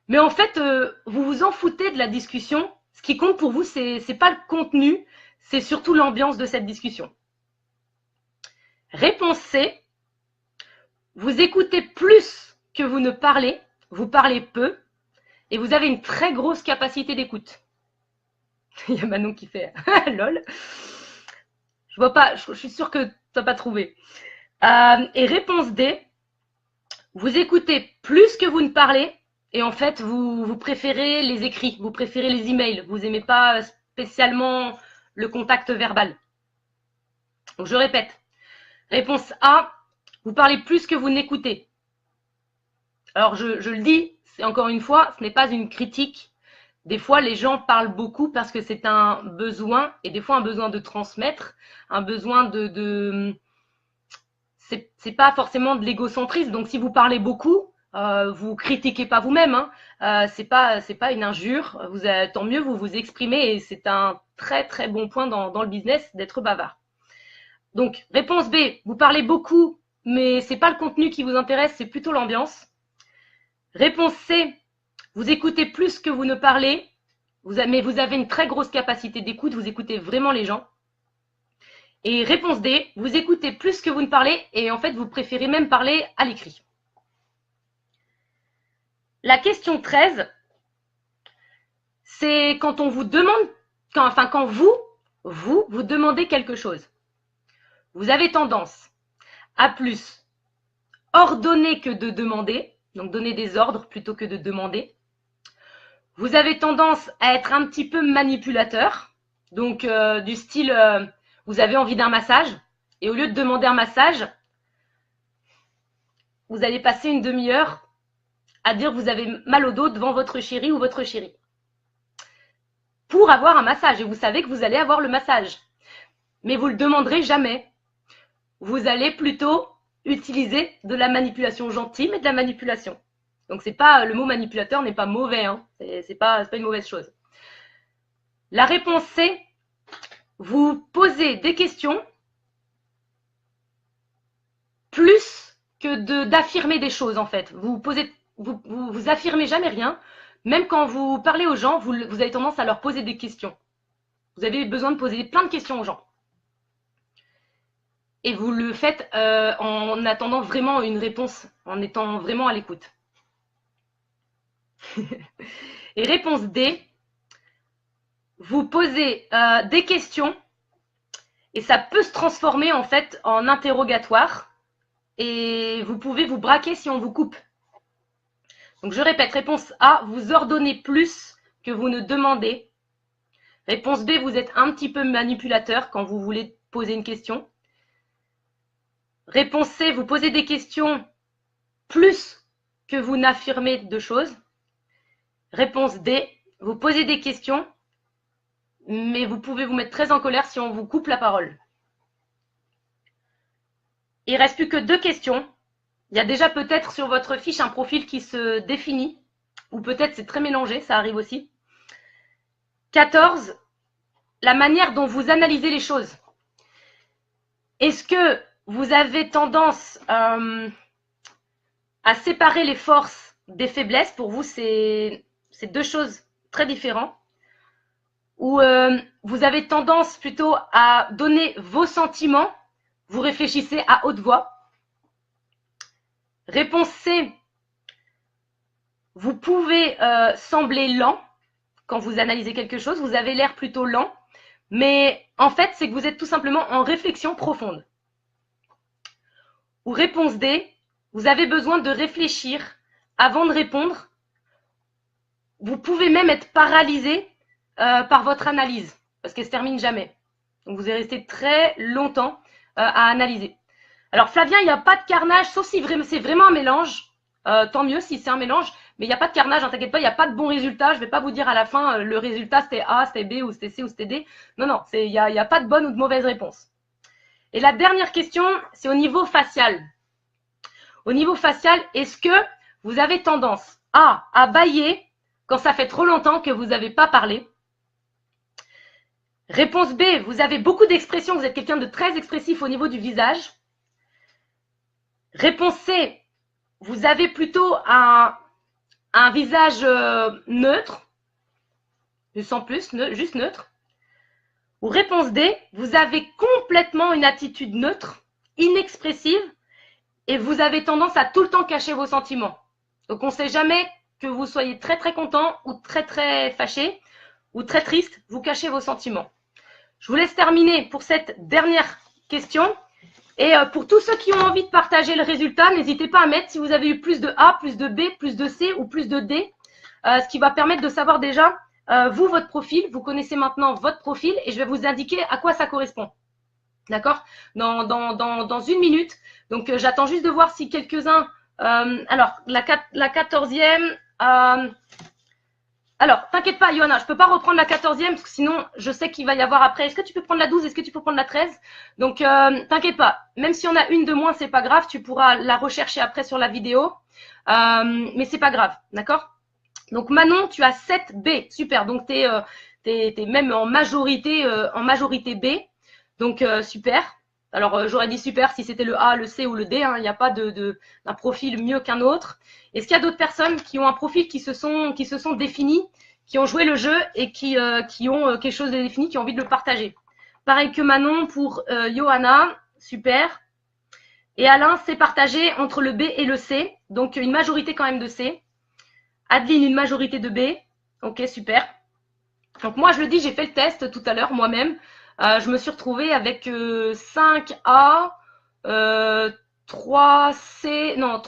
mais en fait, vous vous en foutez de la discussion. Ce qui compte pour vous, c'est pas le contenu, c'est surtout l'ambiance de cette discussion. Réponse C, vous écoutez plus que vous ne parlez, vous parlez peu, et vous avez une très grosse capacité d'écoute. Il y a Manon qui fait « lol ». Je vois pas, je suis sûre que tu n'as pas trouvé. Et réponse D, vous écoutez plus que vous ne parlez, et en fait, vous préférez les écrits, vous préférez les emails, vous n'aimez pas spécialement le contact verbal. Donc je répète. Réponse A, vous parlez plus que vous n'écoutez. Alors je le dis, encore une fois, ce n'est pas une critique. Des fois, les gens parlent beaucoup parce que c'est un besoin, et des fois un besoin de transmettre, un besoin c'est pas forcément de l'égocentrisme. Donc si vous parlez beaucoup, vous critiquez pas vous-même. Hein. C'est pas une injure. Tant mieux, vous vous exprimez, et c'est un très très bon point dans le business d'être bavard. Donc, réponse B, vous parlez beaucoup, mais ce n'est pas le contenu qui vous intéresse, c'est plutôt l'ambiance. Réponse C, vous écoutez plus que vous ne parlez, mais vous avez une très grosse capacité d'écoute, vous écoutez vraiment les gens. Et réponse D, vous écoutez plus que vous ne parlez, et en fait, vous préférez même parler à l'écrit. La question 13, c'est quand on vous demande, quand vous demandez quelque chose. Vous avez tendance à plus ordonner que de demander, donc donner des ordres plutôt que de demander. Vous avez tendance à être un petit peu manipulateur, donc du style, vous avez envie d'un massage, et au lieu de demander un massage, vous allez passer une demi-heure à dire que vous avez mal au dos devant votre chéri ou votre chérie pour avoir un massage, et vous savez que vous allez avoir le massage, mais vous ne le demanderez jamais. Vous allez plutôt utiliser de la manipulation gentille, mais de la manipulation. Donc c'est pas, le mot manipulateur n'est pas mauvais, hein. C'est pas une mauvaise chose. La réponse C, vous posez des questions plus que d'affirmer des choses en fait. Vous affirmez jamais rien. Même quand vous parlez aux gens, vous avez tendance à leur poser des questions. Vous avez besoin de poser plein de questions aux gens. Et vous le faites en attendant vraiment une réponse, en étant vraiment à l'écoute. Et réponse D, vous posez des questions et ça peut se transformer en fait en interrogatoire et vous pouvez vous braquer si on vous coupe. Donc je répète, réponse A, vous ordonnez plus que vous ne demandez. Réponse B, vous êtes un petit peu manipulateur quand vous voulez poser une question. Réponse C, vous posez des questions plus que vous n'affirmez de choses. Réponse D, vous posez des questions, mais vous pouvez vous mettre très en colère si on vous coupe la parole. Il ne reste plus que 2 questions. Il y a déjà peut-être sur votre fiche un profil qui se définit, ou peut-être c'est très mélangé, ça arrive aussi. 14, la manière dont vous analysez les choses. Est-ce que vous avez tendance à séparer les forces des faiblesses? Pour vous, c'est 2 choses très différentes. Ou vous avez tendance plutôt à donner vos sentiments, vous réfléchissez à haute voix. Réponse C, vous pouvez sembler lent quand vous analysez quelque chose, vous avez l'air plutôt lent, Mais en fait, c'est que vous êtes tout simplement en réflexion profonde. Ou réponse D, vous avez besoin de réfléchir avant de répondre. Vous pouvez même être paralysé par votre analyse, parce qu'elle ne se termine jamais. Donc, vous allez rester très longtemps à analyser. Alors, Flavien, il n'y a pas de carnage, sauf si c'est vraiment un mélange. Tant mieux si c'est un mélange, mais il n'y a pas de carnage, hein, t'inquiète pas, il n'y a pas de bon résultat. Je ne vais pas vous dire à la fin le résultat c'était A, c'était B, ou c'était C, ou c'était D. Non, non, il n'y a pas de bonne ou de mauvaise réponse. Et la dernière question, c'est au niveau facial. Au niveau facial, est-ce que vous avez tendance à bâiller quand ça fait trop longtemps que vous n'avez pas parlé? Réponse B, vous avez beaucoup d'expressions, vous êtes quelqu'un de très expressif au niveau du visage. Réponse C, vous avez plutôt un visage neutre, sans plus, juste neutre. Ou réponse D, vous avez complètement une attitude neutre, inexpressive, et vous avez tendance à tout le temps cacher vos sentiments. Donc, on ne sait jamais que vous soyez très, très content ou très, très fâché ou très triste, vous cachez vos sentiments. Je vous laisse terminer pour cette dernière question. Et pour tous ceux qui ont envie de partager le résultat, n'hésitez pas à mettre si vous avez eu plus de A, plus de B, plus de C ou plus de D, ce qui va permettre de savoir déjà, vous, votre profil. Vous connaissez maintenant votre profil et je vais vous indiquer à quoi ça correspond. D'accord, dans une minute. Donc, j'attends juste de voir si quelques-uns… alors, la 14e… alors, t'inquiète pas, Johanna, je ne peux pas reprendre la 14e parce que sinon, je sais qu'il va y avoir après. Est-ce que tu peux prendre la 12? Est-ce que tu peux prendre la 13? Donc, t'inquiète pas. Même si on a une de moins, c'est pas grave. Tu pourras la rechercher après sur la vidéo. Mais c'est pas grave, d'accord? Donc, Manon, tu as 7B. Super. Donc, tu es même en majorité B. Donc, super. Alors, j'aurais dit super si c'était le A, le C ou le D. Hein. Il n'y a pas d'un profil mieux qu'un autre. Est-ce qu'il y a d'autres personnes qui ont un profil qui se sont définis, qui ont joué le jeu et qui ont quelque chose de défini, qui ont envie de le partager? Pareil que Manon pour Johanna. Super. Et Alain, c'est partagé entre le B et le C. Donc, une majorité quand même de C. Adeline, une majorité de B. Ok, super. Donc, moi, je le dis, j'ai fait le test tout à l'heure moi-même. Je me suis retrouvée avec 5A, 3C, non,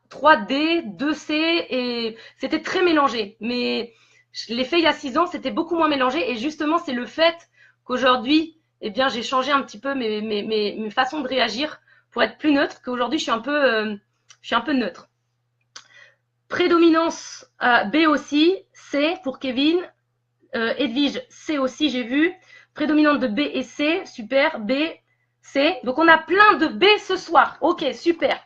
3D, 2C, et c'était très mélangé. Mais je l'ai fait il y a 6 ans, c'était beaucoup moins mélangé. Et justement, c'est le fait qu'aujourd'hui, eh bien, j'ai changé un petit peu mes façons de réagir pour être plus neutre, qu'aujourd'hui, je suis un peu neutre. Prédominance B aussi, C pour Kevin. Edwige, C aussi, j'ai vu. Prédominante de B et C, super, B, C. Donc, on a plein de B ce soir. Ok, super.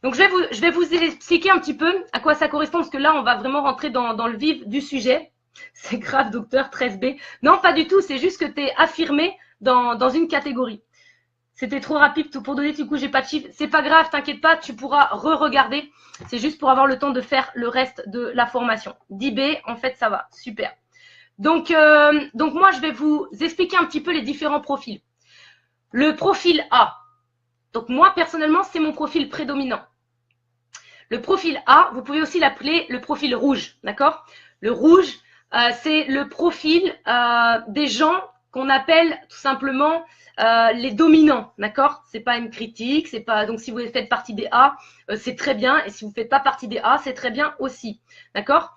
Donc, je vais vous expliquer un petit peu à quoi ça correspond, parce que là, on va vraiment rentrer dans le vif du sujet. C'est grave, docteur, 13B. Non, pas du tout, c'est juste que tu es affirmé dans une catégorie. C'était trop rapide pour donner, du coup, j'ai pas de chiffre. C'est pas grave, t'inquiète pas, tu pourras re-regarder. C'est juste pour avoir le temps de faire le reste de la formation. 10B, en fait, ça va, super. Donc, moi, je vais vous expliquer un petit peu les différents profils. Le profil A. Donc, moi, personnellement, c'est mon profil prédominant. Le profil A, vous pouvez aussi l'appeler le profil rouge, d'accord? Le rouge, c'est le profil des gens qu'on appelle tout simplement les dominants, d'accord? C'est pas une critique, c'est pas… Donc, si vous faites partie des A, c'est très bien. Et si vous ne faites pas partie des A, c'est très bien aussi, d'accord?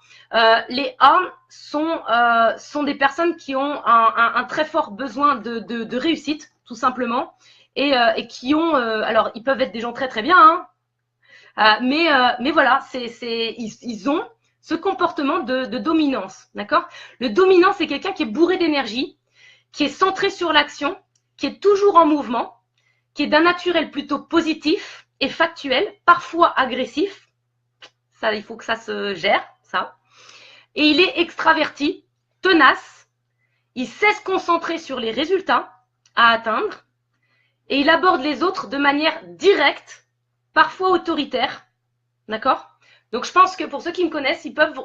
Les A sont des personnes qui ont un très fort besoin de réussite, tout simplement, et qui ont… alors, ils peuvent être des gens très, très bien, hein, mais voilà, ils ont ce comportement de dominance, d'accord? Le dominant, c'est quelqu'un qui est bourré d'énergie, qui est centré sur l'action, qui est toujours en mouvement, qui est d'un naturel plutôt positif et factuel, parfois agressif. Ça, il faut que ça se gère, ça. Et il est extraverti, tenace, il sait se concentrer sur les résultats à atteindre et il aborde les autres de manière directe, parfois autoritaire, d'accord? Donc, je pense que pour ceux qui me connaissent, ils peuvent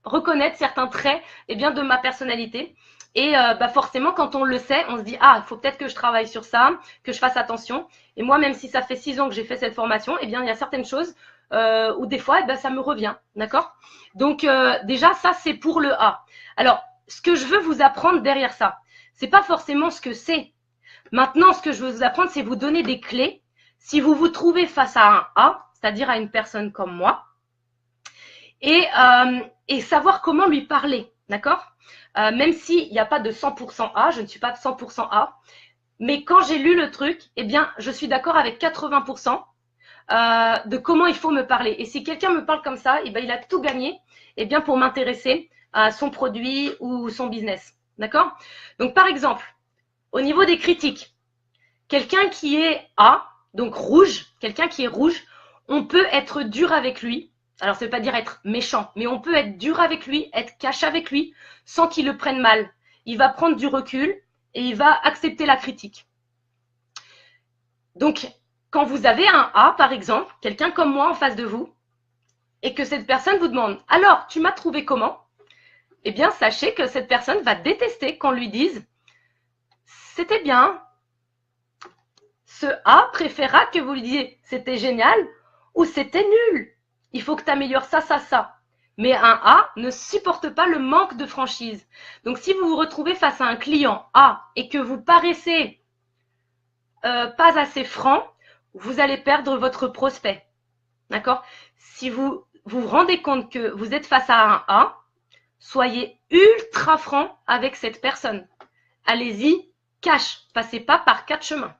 reconnaître certains traits de ma personnalité. Et forcément, quand on le sait, on se dit « Ah, il faut peut-être que je travaille sur ça, que je fasse attention. » Et moi, même si ça fait 6 ans que j'ai fait cette formation, il y a certaines choses où des fois, ça me revient, d'accord? Donc, déjà, ça, c'est pour le A. Alors, ce que je veux vous apprendre derrière ça, c'est pas forcément ce que c'est. Maintenant, ce que je veux vous apprendre, c'est vous donner des clés. Si vous vous trouvez face à un A, c'est-à-dire à une personne comme moi, et savoir comment lui parler, d'accord? Même s'il n'y a pas de 100% A, je ne suis pas de 100% A, mais quand j'ai lu le truc, eh bien, je suis d'accord avec 80% de comment il faut me parler. Et si quelqu'un me parle comme ça, eh bien, il a tout gagné, eh bien, pour m'intéresser à son produit ou son business, d'accord? Donc, par exemple, au niveau des critiques, quelqu'un qui est A, donc rouge, quelqu'un qui est rouge, on peut être dur avec lui. Alors, ça ne veut pas dire être méchant, mais on peut être dur avec lui, être cash avec lui, sans qu'il le prenne mal. Il va prendre du recul et il va accepter la critique. Donc, quand vous avez un A, par exemple, quelqu'un comme moi en face de vous, et que cette personne vous demande « Alors, tu m'as trouvé comment ?» Eh bien, sachez que cette personne va détester qu'on lui dise « C'était bien ». Ce A préférera que vous lui disiez « C'était génial » ou « C'était nul ». Il faut que tu améliores ça, ça, ça. Mais un A ne supporte pas le manque de franchise. Donc, si vous vous retrouvez face à un client A et que vous paraissez pas assez franc, vous allez perdre votre prospect. D'accord? Si vous vous rendez compte que vous êtes face à un A, soyez ultra franc avec cette personne. Allez-y, cash. Passez pas par 4 chemins.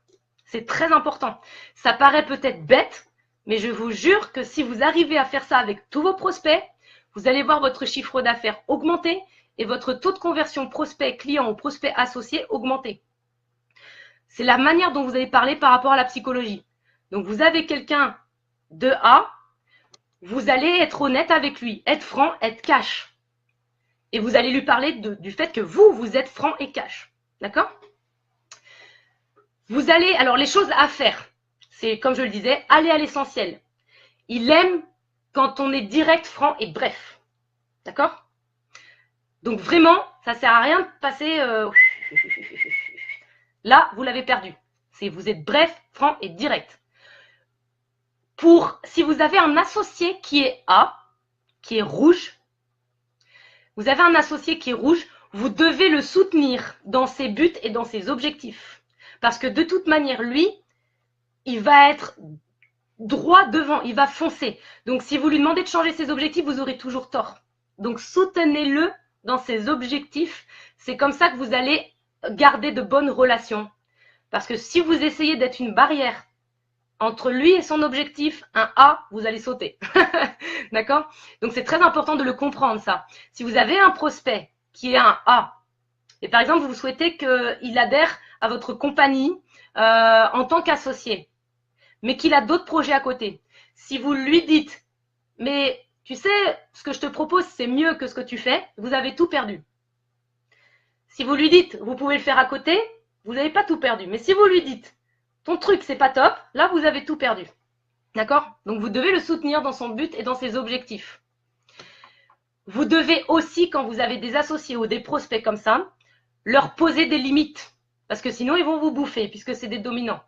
C'est très important. Ça paraît peut-être bête, mais je vous jure que si vous arrivez à faire ça avec tous vos prospects, vous allez voir votre chiffre d'affaires augmenter et votre taux de conversion prospect client ou prospect associé augmenter. C'est la manière dont vous allez parler par rapport à la psychologie. Donc, vous avez quelqu'un de A, vous allez être honnête avec lui, être franc, être cash. Et vous allez lui parler du fait que vous êtes franc et cash. D'accord? Vous allez, alors les choses à faire, c'est comme je le disais, aller à l'essentiel. Il aime quand on est direct, franc et bref. D'accord? Donc vraiment, ça ne sert à rien de passer... Là, vous l'avez perdu. Vous êtes bref, franc et direct. Si vous avez un associé qui est A, qui est rouge, vous avez un associé qui est rouge, vous devez le soutenir dans ses buts et dans ses objectifs. Parce que de toute manière, lui, il va être droit devant, il va foncer. Donc, si vous lui demandez de changer ses objectifs, vous aurez toujours tort. Donc, soutenez-le dans ses objectifs. C'est comme ça que vous allez garder de bonnes relations. Parce que si vous essayez d'être une barrière entre lui et son objectif, un A, vous allez sauter. D'accord? Donc, c'est très important de le comprendre, ça. Si vous avez un prospect qui est un A, et par exemple, vous souhaitez qu'il adhère à votre compagnie en tant qu'associé, mais qu'il a d'autres projets à côté. Si vous lui dites, mais tu sais, ce que je te propose, c'est mieux que ce que tu fais, vous avez tout perdu. Si vous lui dites, vous pouvez le faire à côté, vous n'avez pas tout perdu. Mais si vous lui dites, ton truc, c'est pas top, là, vous avez tout perdu. D'accord? Donc, vous devez le soutenir dans son but et dans ses objectifs. Vous devez aussi, quand vous avez des associés ou des prospects comme ça, leur poser des limites. Parce que sinon, ils vont vous bouffer, puisque c'est des dominants.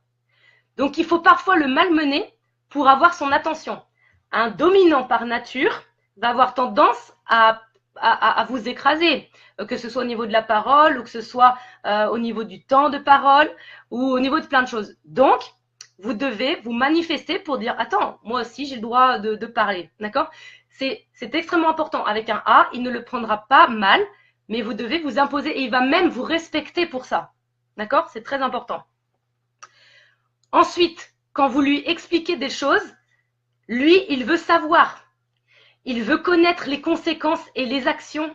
Donc, il faut parfois le malmener pour avoir son attention. Un dominant par nature va avoir tendance à vous écraser, que ce soit au niveau de la parole ou que ce soit au niveau du temps de parole ou au niveau de plein de choses. Donc, vous devez vous manifester pour dire « Attends, moi aussi, j'ai le droit de parler. » D'accord? C'est extrêmement important. Avec un A, il ne le prendra pas mal, mais vous devez vous imposer et il va même vous respecter pour ça. D'accord? C'est très important. Ensuite, quand vous lui expliquez des choses, lui, il veut savoir. Il veut connaître les conséquences et les actions.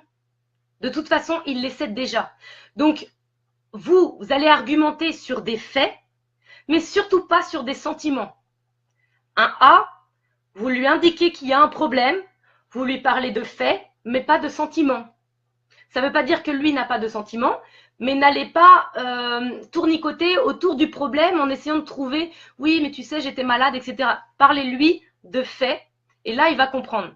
De toute façon, il les sait déjà. Donc, vous allez argumenter sur des faits, mais surtout pas sur des sentiments. Un A, vous lui indiquez qu'il y a un problème, vous lui parlez de faits, mais pas de sentiments. Ça ne veut pas dire que lui n'a pas de sentiments, mais n'allez pas tournicoter autour du problème en essayant de trouver « oui, mais tu sais, j'étais malade, etc. » Parlez-lui de faits, et là, il va comprendre.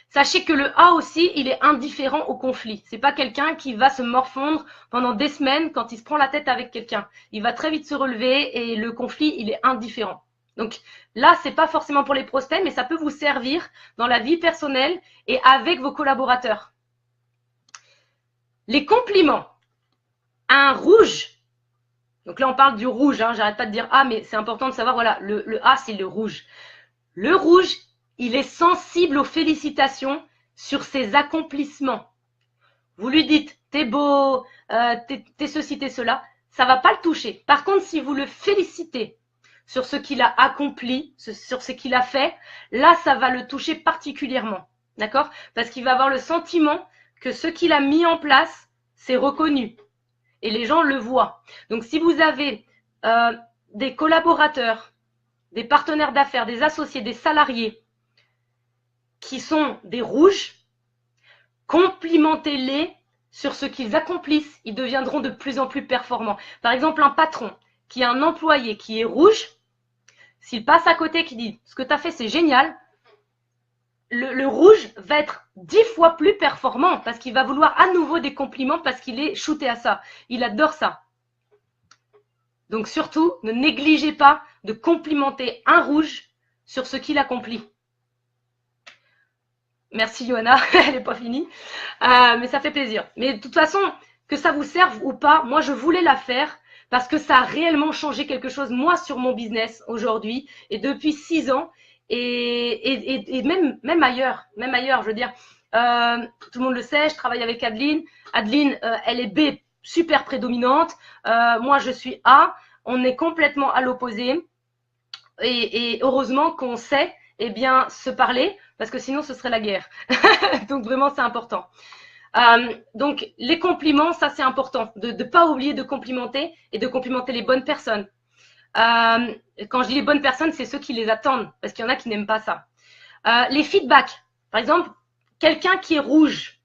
Sachez que le A aussi, il est indifférent au conflit. Ce n'est pas quelqu'un qui va se morfondre pendant des semaines quand il se prend la tête avec quelqu'un. Il va très vite se relever et le conflit, il est indifférent. Donc là, ce n'est pas forcément pour les prospects, mais ça peut vous servir dans la vie personnelle et avec vos collaborateurs. Les compliments. Un rouge, donc là on parle du rouge, hein, j'arrête pas de dire A, mais c'est important de savoir, voilà, le A c'est le rouge. Le rouge, il est sensible aux félicitations sur ses accomplissements. Vous lui dites, t'es beau, t'es ceci, t'es cela, ça va pas le toucher. Par contre, si vous le félicitez sur ce qu'il a accompli, sur ce qu'il a fait, là, ça va le toucher particulièrement. D'accord? Parce qu'il va avoir le sentiment que ce qu'il a mis en place, c'est reconnu. Et les gens le voient. Donc, si vous avez des collaborateurs, des partenaires d'affaires, des associés, des salariés qui sont des rouges, complimentez-les sur ce qu'ils accomplissent. Ils deviendront de plus en plus performants. Par exemple, un patron qui a un employé qui est rouge, s'il passe à côté, qui dit « ce que tu as fait, c'est génial », le rouge va être 10 fois plus performant parce qu'il va vouloir à nouveau des compliments parce qu'il est shooté à ça. Il adore ça. Donc surtout, ne négligez pas de complimenter un rouge sur ce qu'il accomplit. Merci Johanna, elle n'est pas finie, mais ça fait plaisir. Mais de toute façon, que ça vous serve ou pas, moi je voulais la faire parce que ça a réellement changé quelque chose, moi, sur mon business aujourd'hui et depuis 6 ans et même ailleurs, je veux dire, tout le monde le sait, je travaille avec Adeline. Adeline, elle est B, super prédominante, moi je suis A, on est complètement à l'opposé et heureusement qu'on sait bien se parler parce que sinon ce serait la guerre. Donc vraiment c'est important. Donc les compliments, ça c'est important de ne pas oublier de complimenter et de complimenter les bonnes personnes. Quand je dis les bonnes personnes, c'est ceux qui les attendent parce qu'il y en a qui n'aiment pas ça. Les feedbacks, par exemple, quelqu'un qui est rouge,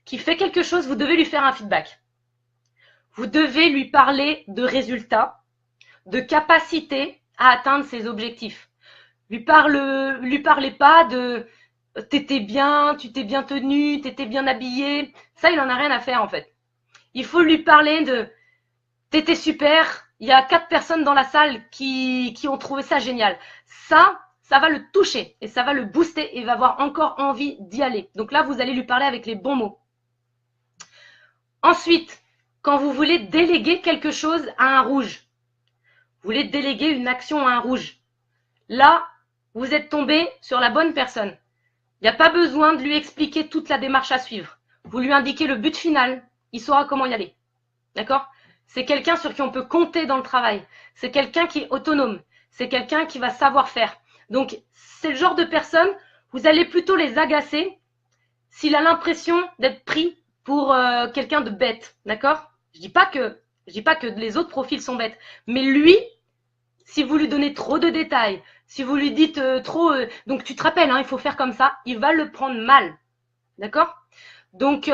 qui fait quelque chose, vous devez lui faire un feedback. Vous devez lui parler de résultats, de capacité à atteindre ses objectifs. Lui parlez pas de t'étais bien, tu t'es bien tenu, t'étais bien habillé. Ça, il en a rien à faire en fait. Il faut lui parler de t'étais super. Il y a 4 personnes dans la salle qui ont trouvé ça génial. Ça va le toucher et ça va le booster et il va avoir encore envie d'y aller. Donc là, vous allez lui parler avec les bons mots. Ensuite, quand vous voulez déléguer quelque chose à un rouge, vous voulez déléguer une action à un rouge, là, vous êtes tombé sur la bonne personne. Il n'y a pas besoin de lui expliquer toute la démarche à suivre. Vous lui indiquez le but final, il saura comment y aller. D'accord? C'est quelqu'un sur qui on peut compter dans le travail. C'est quelqu'un qui est autonome. C'est quelqu'un qui va savoir faire. Donc, c'est le genre de personne, vous allez plutôt les agacer s'il a l'impression d'être pris pour quelqu'un de bête. D'accord? Je dis pas que les autres profils sont bêtes. Mais lui, si vous lui donnez trop de détails, si vous lui dites trop, donc tu te rappelles, hein, il faut faire comme ça, il va le prendre mal. D'accord? Donc,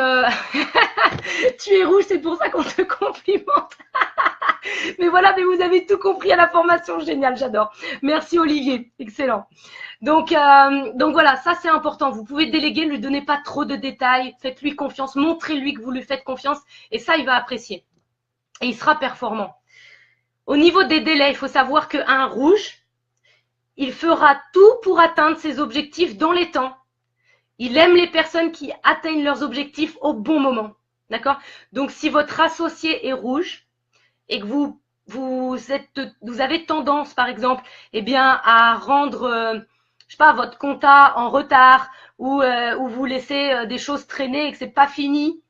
tu es rouge, c'est pour ça qu'on te complimente. Mais voilà, mais vous avez tout compris à la formation, génial, j'adore. Merci Olivier, excellent. Donc voilà, ça c'est important. Vous pouvez déléguer, ne lui donnez pas trop de détails, faites-lui confiance, montrez-lui que vous lui faites confiance et ça, il va apprécier. Et il sera performant. Au niveau des délais, il faut savoir qu'un rouge, il fera tout pour atteindre ses objectifs dans les temps. Il aime les personnes qui atteignent leurs objectifs au bon moment. D'accord? Donc, si votre associé est rouge et que vous avez tendance, par exemple, à rendre, je sais pas, votre compta en retard ou vous laissez des choses traîner et que c'est pas fini,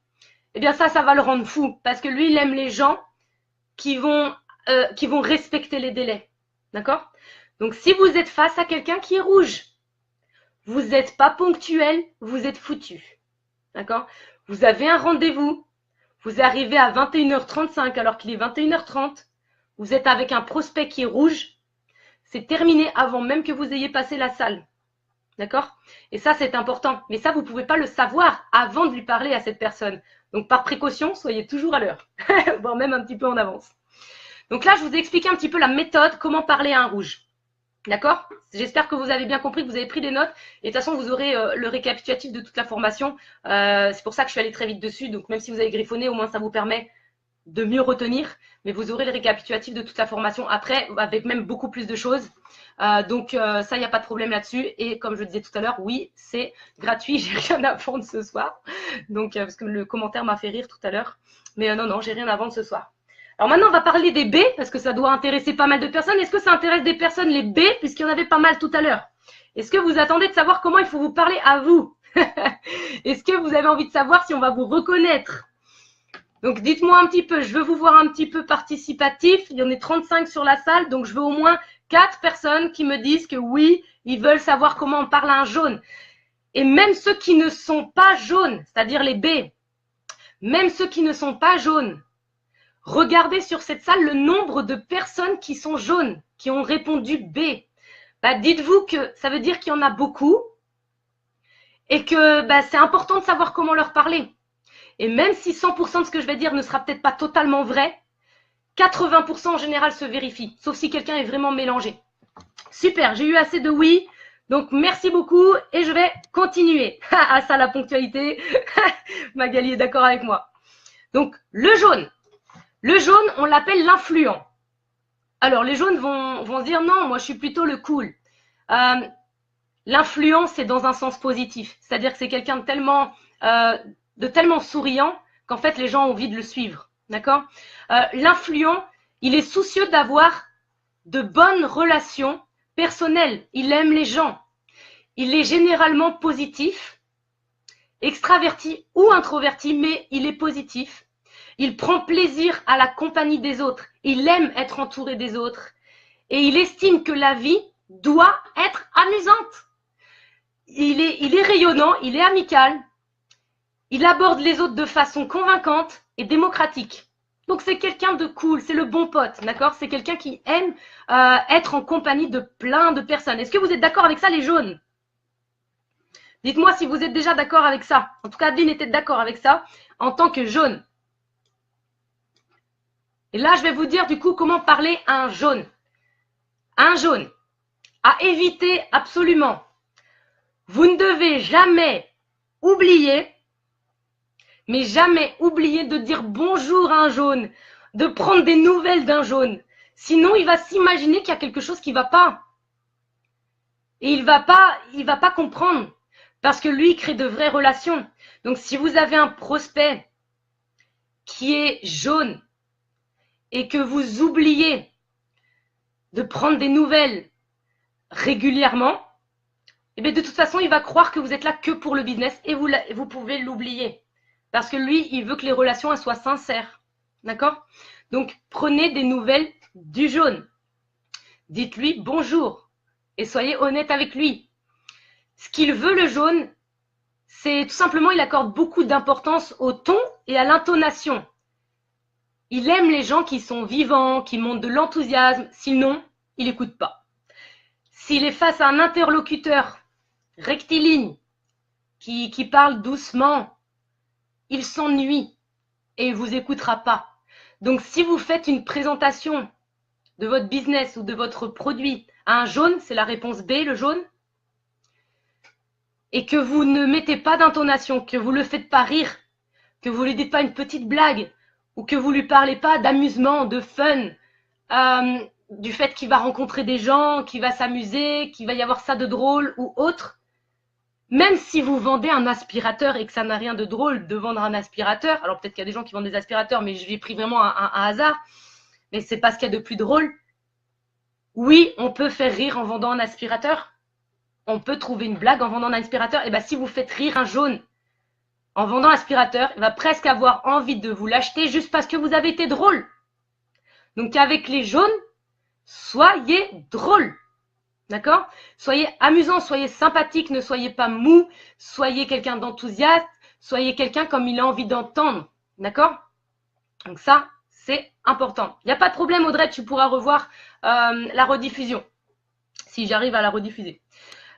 ça va le rendre fou parce que lui, il aime les gens qui vont respecter les délais. D'accord? Donc, si vous êtes face à quelqu'un qui est rouge, vous n'êtes pas ponctuel, vous êtes foutu. D'accord? Vous avez un rendez-vous, vous arrivez à 21h35 alors qu'il est 21h30, vous êtes avec un prospect qui est rouge, c'est terminé avant même que vous ayez passé la salle. D'accord? Et ça, c'est important. Mais ça, vous ne pouvez pas le savoir avant de lui parler à cette personne. Donc, par précaution, soyez toujours à l'heure, voire même un petit peu en avance. Donc là, je vous ai expliqué un petit peu la méthode, comment parler à un rouge. D'accord? J'espère que vous avez bien compris, que vous avez pris des notes. Et de toute façon, vous aurez le récapitulatif de toute la formation. C'est pour ça que je suis allée très vite dessus. Donc, même si vous avez griffonné, au moins, ça vous permet de mieux retenir, mais vous aurez le récapitulatif de toute la formation après, avec même beaucoup plus de choses. Donc ça, il n'y a pas de problème là-dessus. Et comme je disais tout à l'heure, oui, c'est gratuit, j'ai rien à vendre ce soir. Donc, parce que le commentaire m'a fait rire tout à l'heure. Mais non, j'ai rien à vendre ce soir. Alors maintenant, on va parler des B, parce que ça doit intéresser pas mal de personnes. Est-ce que ça intéresse des personnes, les B, puisqu'il y en avait pas mal tout à l'heure? Est-ce que vous attendez de savoir comment il faut vous parler à vous? Est-ce que vous avez envie de savoir si on va vous reconnaître? Donc, dites-moi un petit peu, je veux vous voir un petit peu participatif. Il y en a 35 sur la salle, donc je veux au moins 4 personnes qui me disent que oui, ils veulent savoir comment on parle à un jaune. Et même ceux qui ne sont pas jaunes, c'est-à-dire les B, même ceux qui ne sont pas jaunes, regardez sur cette salle le nombre de personnes qui sont jaunes, qui ont répondu B. Bah, dites-vous que ça veut dire qu'il y en a beaucoup et que c'est important de savoir comment leur parler. Et même si 100% de ce que je vais dire ne sera peut-être pas totalement vrai, 80% en général se vérifie, sauf si quelqu'un est vraiment mélangé. Super, j'ai eu assez de oui. Donc, merci beaucoup et je vais continuer. Ah, ça, la ponctualité. Magali est d'accord avec moi. Donc, le jaune. Le jaune, on l'appelle l'influent. Alors, les jaunes vont se dire non, moi, je suis plutôt le cool. L'influent, c'est dans un sens positif. C'est-à-dire que c'est quelqu'un de tellement souriant qu'en fait, les gens ont envie de le suivre. D'accord? L'influent, il est soucieux d'avoir de bonnes relations personnelles. Il aime les gens. Il est généralement positif, extraverti ou introverti, mais il est positif. Il prend plaisir à la compagnie des autres. Il aime être entouré des autres. Et il estime que la vie doit être amusante. Il est rayonnant, il est amical. Il aborde les autres de façon convaincante et démocratique. Donc, c'est quelqu'un de cool, c'est le bon pote, d'accord? C'est quelqu'un qui aime être en compagnie de plein de personnes. Est-ce que vous êtes d'accord avec ça, les jaunes? Dites-moi si vous êtes déjà d'accord avec ça. En tout cas, Adeline était d'accord avec ça en tant que jaune. Et là, je vais vous dire du coup comment parler à un jaune. Un jaune, à éviter absolument. Vous ne devez jamais oublier, mais jamais oublier de dire bonjour à un jaune, de prendre des nouvelles d'un jaune. Sinon, il va s'imaginer qu'il y a quelque chose qui ne va pas. Et il va pas comprendre. Parce que lui, il crée de vraies relations. Donc, si vous avez un prospect qui est jaune et que vous oubliez de prendre des nouvelles régulièrement, eh bien, de toute façon, il va croire que vous êtes là que pour le business et vous pouvez l'oublier. Parce que lui, il veut que les relations elles soient sincères. D'accord? Donc, prenez des nouvelles du jaune. Dites-lui bonjour et soyez honnête avec lui. Ce qu'il veut, le jaune, c'est tout simplement, il accorde beaucoup d'importance au ton et à l'intonation. Il aime les gens qui sont vivants, qui montrent de l'enthousiasme, sinon, il n'écoute pas. S'il est face à un interlocuteur rectiligne, qui parle doucement, il s'ennuie et il ne vous écoutera pas. Donc, si vous faites une présentation de votre business ou de votre produit à un jaune, c'est la réponse B, le jaune, et que vous ne mettez pas d'intonation, que vous ne le faites pas rire, que vous ne lui dites pas une petite blague, ou que vous ne lui parlez pas d'amusement, de fun, du fait qu'il va rencontrer des gens, qu'il va s'amuser, qu'il va y avoir ça de drôle ou autre, même si vous vendez un aspirateur et que ça n'a rien de drôle de vendre un aspirateur, alors peut-être qu'il y a des gens qui vendent des aspirateurs, mais je l'ai pris vraiment un hasard, mais c'est pas ce qu'il y a de plus drôle. Oui, on peut faire rire en vendant un aspirateur. On peut trouver une blague en vendant un aspirateur. Et bien, si vous faites rire un jaune en vendant un aspirateur, il va presque avoir envie de vous l'acheter juste parce que vous avez été drôle. Donc, avec les jaunes, soyez drôle. D'accord? Soyez amusant, soyez sympathique, ne soyez pas mou, soyez quelqu'un d'enthousiaste, soyez quelqu'un comme il a envie d'entendre. D'accord? Donc ça, c'est important. Il n'y a pas de problème, Audrey, tu pourras revoir la rediffusion, si j'arrive à la rediffuser.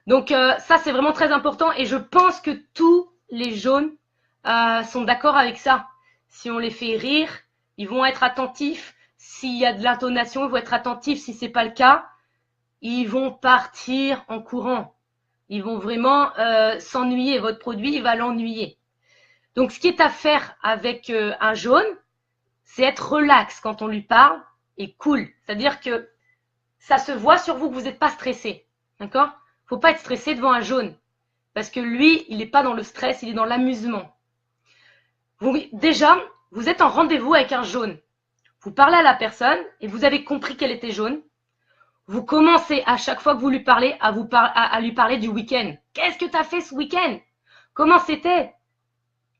Donc ça, c'est vraiment très important et je pense que tous les jaunes sont d'accord avec ça. Si on les fait rire, ils vont être attentifs. S'il y a de l'intonation, ils vont être attentifs. Si ce n'est pas le cas, ils vont partir en courant. Ils vont vraiment s'ennuyer. Votre produit, il va l'ennuyer. Donc, ce qui est à faire avec un jaune, c'est être relax quand on lui parle et cool. C'est-à-dire que ça se voit sur vous que vous n'êtes pas stressé. D'accord? Faut pas être stressé devant un jaune. Parce que lui, il n'est pas dans le stress, il est dans l'amusement. Déjà, vous êtes en rendez-vous avec un jaune. Vous parlez à la personne et vous avez compris qu'elle était jaune. Vous commencez à chaque fois que vous lui parlez à lui parler du week-end. Qu'est-ce que tu as fait ce week-end? Comment c'était?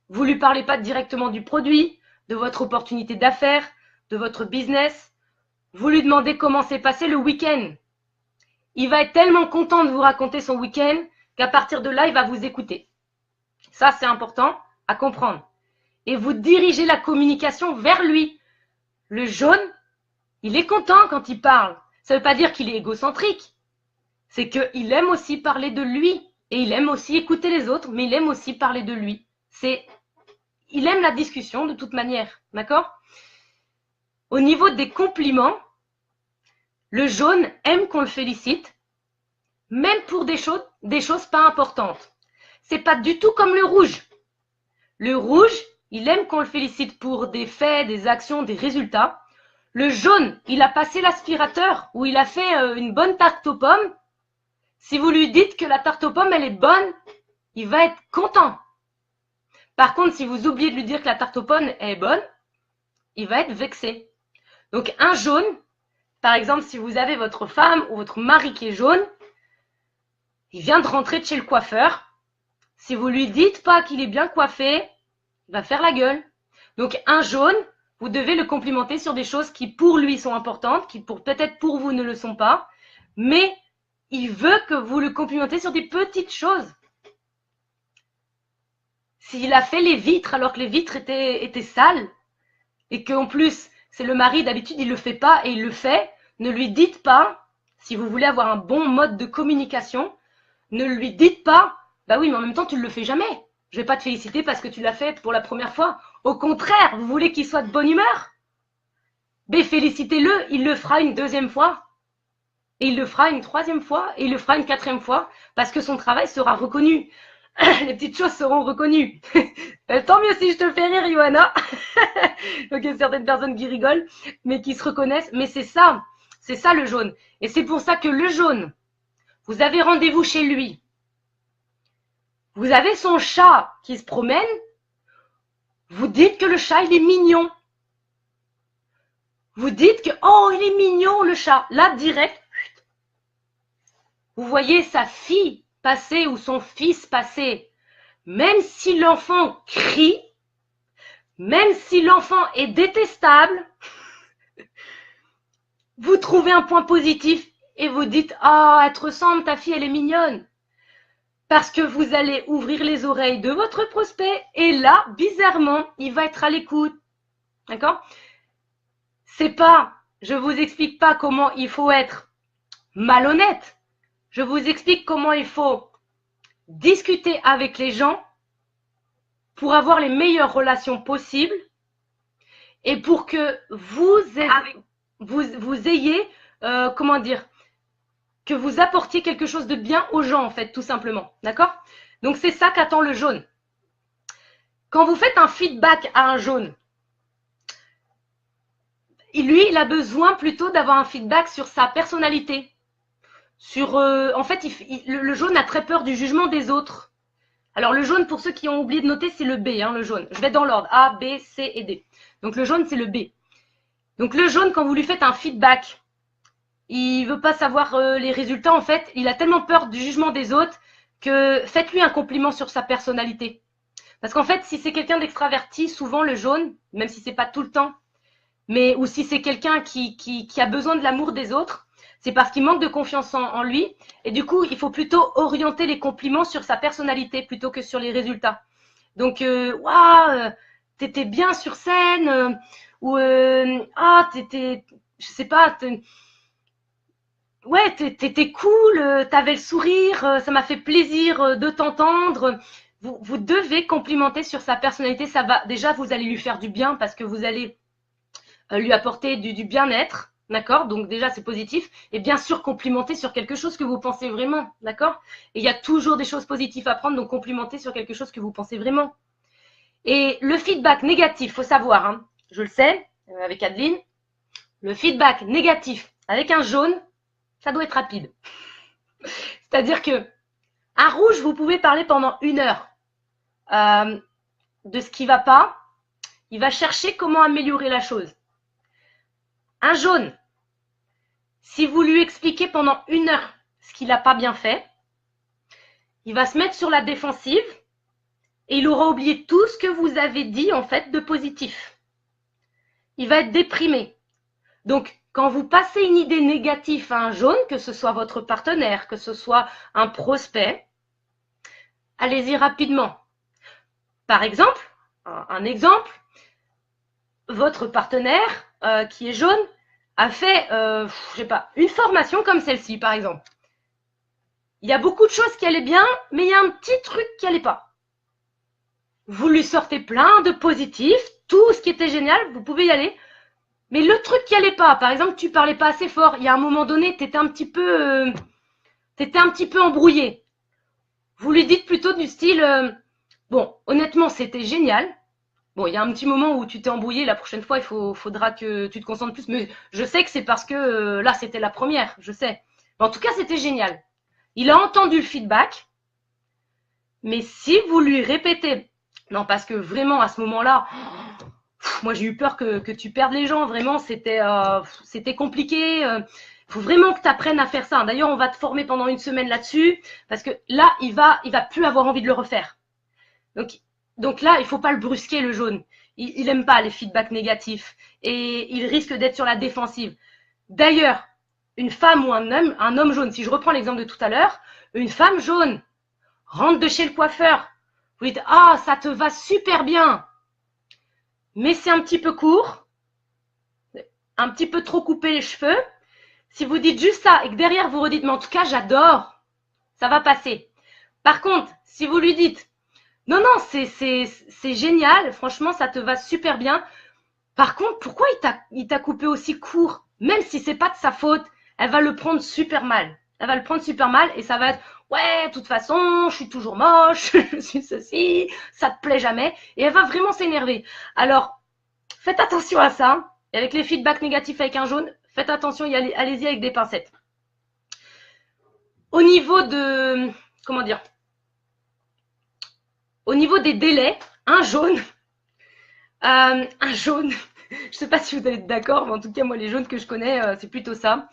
Vous ne lui parlez pas directement du produit, de votre opportunité d'affaires, de votre business. Vous lui demandez comment s'est passé le week-end. Il va être tellement content de vous raconter son week-end qu'à partir de là, il va vous écouter. Ça, c'est important à comprendre. Et vous dirigez la communication vers lui. Le jaune, il est content quand il parle. Ça ne veut pas dire qu'il est égocentrique. C'est qu'il aime aussi parler de lui. Et il aime aussi écouter les autres, mais il aime aussi parler de lui. Il aime la discussion de toute manière. D'accord? Au niveau des compliments, le jaune aime qu'on le félicite, même pour des choses pas importantes. C'est pas du tout comme le rouge. Le rouge, il aime qu'on le félicite pour des faits, des actions, des résultats. Le jaune, il a passé l'aspirateur ou il a fait une bonne tarte aux pommes. Si vous lui dites que la tarte aux pommes, elle est bonne, il va être content. Par contre, si vous oubliez de lui dire que la tarte aux pommes est bonne, il va être vexé. Donc, un jaune, par exemple, si vous avez votre femme ou votre mari qui est jaune, il vient de rentrer de chez le coiffeur. Si vous lui dites pas qu'il est bien coiffé, il va faire la gueule. Donc, un jaune, vous devez le complimenter sur des choses qui pour lui sont importantes, qui peut-être pour vous ne le sont pas, mais il veut que vous le complimentez sur des petites choses. S'il a fait les vitres alors que les vitres étaient sales, et qu'en plus, c'est le mari, d'habitude, il ne le fait pas et il le fait, ne lui dites pas, si vous voulez avoir un bon mode de communication, ne lui dites pas, bah oui, mais en même temps, tu ne le fais jamais. Je ne vais pas te féliciter parce que tu l'as fait pour la première fois. Au contraire, vous voulez qu'il soit de bonne humeur? Mais félicitez-le, il le fera une deuxième fois. Et il le fera une troisième fois. Et il le fera une quatrième fois. Parce que son travail sera reconnu. Les petites choses seront reconnues. Tant mieux si je te fais rire, Johanna. Donc il y a certaines personnes qui rigolent, mais qui se reconnaissent. Mais c'est ça le jaune. Et c'est pour ça que le jaune, vous avez rendez-vous chez lui. Vous avez son chat qui se promène. Vous dites que le chat, il est mignon. Vous dites que, oh, il est mignon, le chat. Là, direct, vous voyez sa fille passer ou son fils passer. Même si l'enfant crie, même si l'enfant est détestable, vous trouvez un point positif et vous dites, ah, elle te ressemble, ta fille, elle est mignonne. Parce que vous allez ouvrir les oreilles de votre prospect et là, bizarrement, il va être à l'écoute. D'accord? C'est pas, je vous explique pas comment il faut être malhonnête. Je vous explique comment il faut discuter avec les gens pour avoir les meilleures relations possibles et pour que vous ayez, comment dire, que vous apportiez quelque chose de bien aux gens, en fait, tout simplement. D'accord? Donc, c'est ça qu'attend le jaune. Quand vous faites un feedback à un jaune, lui, il a besoin plutôt d'avoir un feedback sur sa personnalité. En fait, le jaune a très peur du jugement des autres. Alors, le jaune, pour ceux qui ont oublié de noter, c'est le B, hein, le jaune. Je vais dans l'ordre, A, B, C et D. Donc, le jaune, c'est le B. Donc, le jaune, quand vous lui faites un feedback, il ne veut pas savoir les résultats, en fait. Il a tellement peur du jugement des autres que faites-lui un compliment sur sa personnalité. Parce qu'en fait, si c'est quelqu'un d'extraverti, souvent le jaune, même si ce n'est pas tout le temps, ou si c'est quelqu'un qui a besoin de l'amour des autres, c'est parce qu'il manque de confiance en lui. Et du coup, il faut plutôt orienter les compliments sur sa personnalité plutôt que sur les résultats. Donc, waouh, t'étais bien sur scène, t'étais, je sais pas, ouais, t'étais cool, t'avais le sourire, ça m'a fait plaisir de t'entendre. Vous devez complimenter sur sa personnalité. Ça va, déjà, vous allez lui faire du bien parce que vous allez lui apporter du bien-être. D'accord? Donc déjà, c'est positif. Et bien sûr, complimenter sur quelque chose que vous pensez vraiment. D'accord? Et il y a toujours des choses positives à prendre, donc complimenter sur quelque chose que vous pensez vraiment. Et le feedback négatif, il faut savoir, hein, je le sais, avec Adeline. Le feedback négatif avec un jaune, ça doit être rapide. C'est-à-dire que un rouge, vous pouvez parler pendant 1 heure de ce qui ne va pas. Il va chercher comment améliorer la chose. Un jaune, si vous lui expliquez pendant 1 heure ce qu'il n'a pas bien fait, il va se mettre sur la défensive et il aura oublié tout ce que vous avez dit en fait de positif. Il va être déprimé. Donc, quand vous passez une idée négative à un jaune, que ce soit votre partenaire, que ce soit un prospect, allez-y rapidement. Par exemple, un exemple, votre partenaire qui est jaune a fait, je sais pas, une formation comme celle-ci, par exemple. Il y a beaucoup de choses qui allaient bien, mais il y a un petit truc qui allait pas. Vous lui sortez plein de positifs, tout ce qui était génial, vous pouvez y aller. Mais le truc qui allait pas, par exemple, tu parlais pas assez fort. Il y a un moment donné, t'étais un petit peu embrouillé. Vous lui dites plutôt du style, bon, honnêtement, c'était génial. Bon, il y a un petit moment où tu t'es embrouillé. La prochaine fois, faudra que tu te concentres plus. Mais je sais que c'est parce que là, c'était la première, je sais. Mais en tout cas, c'était génial. Il a entendu le feedback. Mais si vous lui répétez, non, parce que vraiment, à ce moment-là, moi, j'ai eu peur que tu perdes les gens. Vraiment, c'était compliqué. Il faut vraiment que tu apprennes à faire ça. D'ailleurs, on va te former pendant 1 semaine là-dessus. Parce que là, il va plus avoir envie de le refaire. Donc là, il ne faut pas le brusquer, le jaune. Il n'aime pas les feedbacks négatifs. Et il risque d'être sur la défensive. D'ailleurs, une femme ou un homme jaune, si je reprends l'exemple de tout à l'heure, une femme jaune rentre de chez le coiffeur. Vous dites, ah, ça te va super bien. Mais c'est un petit peu court, un petit peu trop coupé les cheveux. Si vous dites juste ça et que derrière vous redites, mais en tout cas, j'adore, ça va passer. Par contre, si vous lui dites, non, c'est génial, franchement, ça te va super bien. Par contre, pourquoi il t'a coupé aussi court? Même si c'est pas de sa faute, elle va le prendre super mal. Elle va le prendre super mal et ça va être, ouais, de toute façon, je suis toujours moche, je suis ceci, ça te plaît jamais. Et elle va vraiment s'énerver. Alors, faites attention à ça. Et avec les feedbacks négatifs avec un jaune, faites attention, allez-y avec des pincettes. Au niveau de, comment dire, au niveau des délais, un jaune, je ne sais pas si vous allez être d'accord, mais en tout cas, moi, les jaunes que je connais, c'est plutôt ça.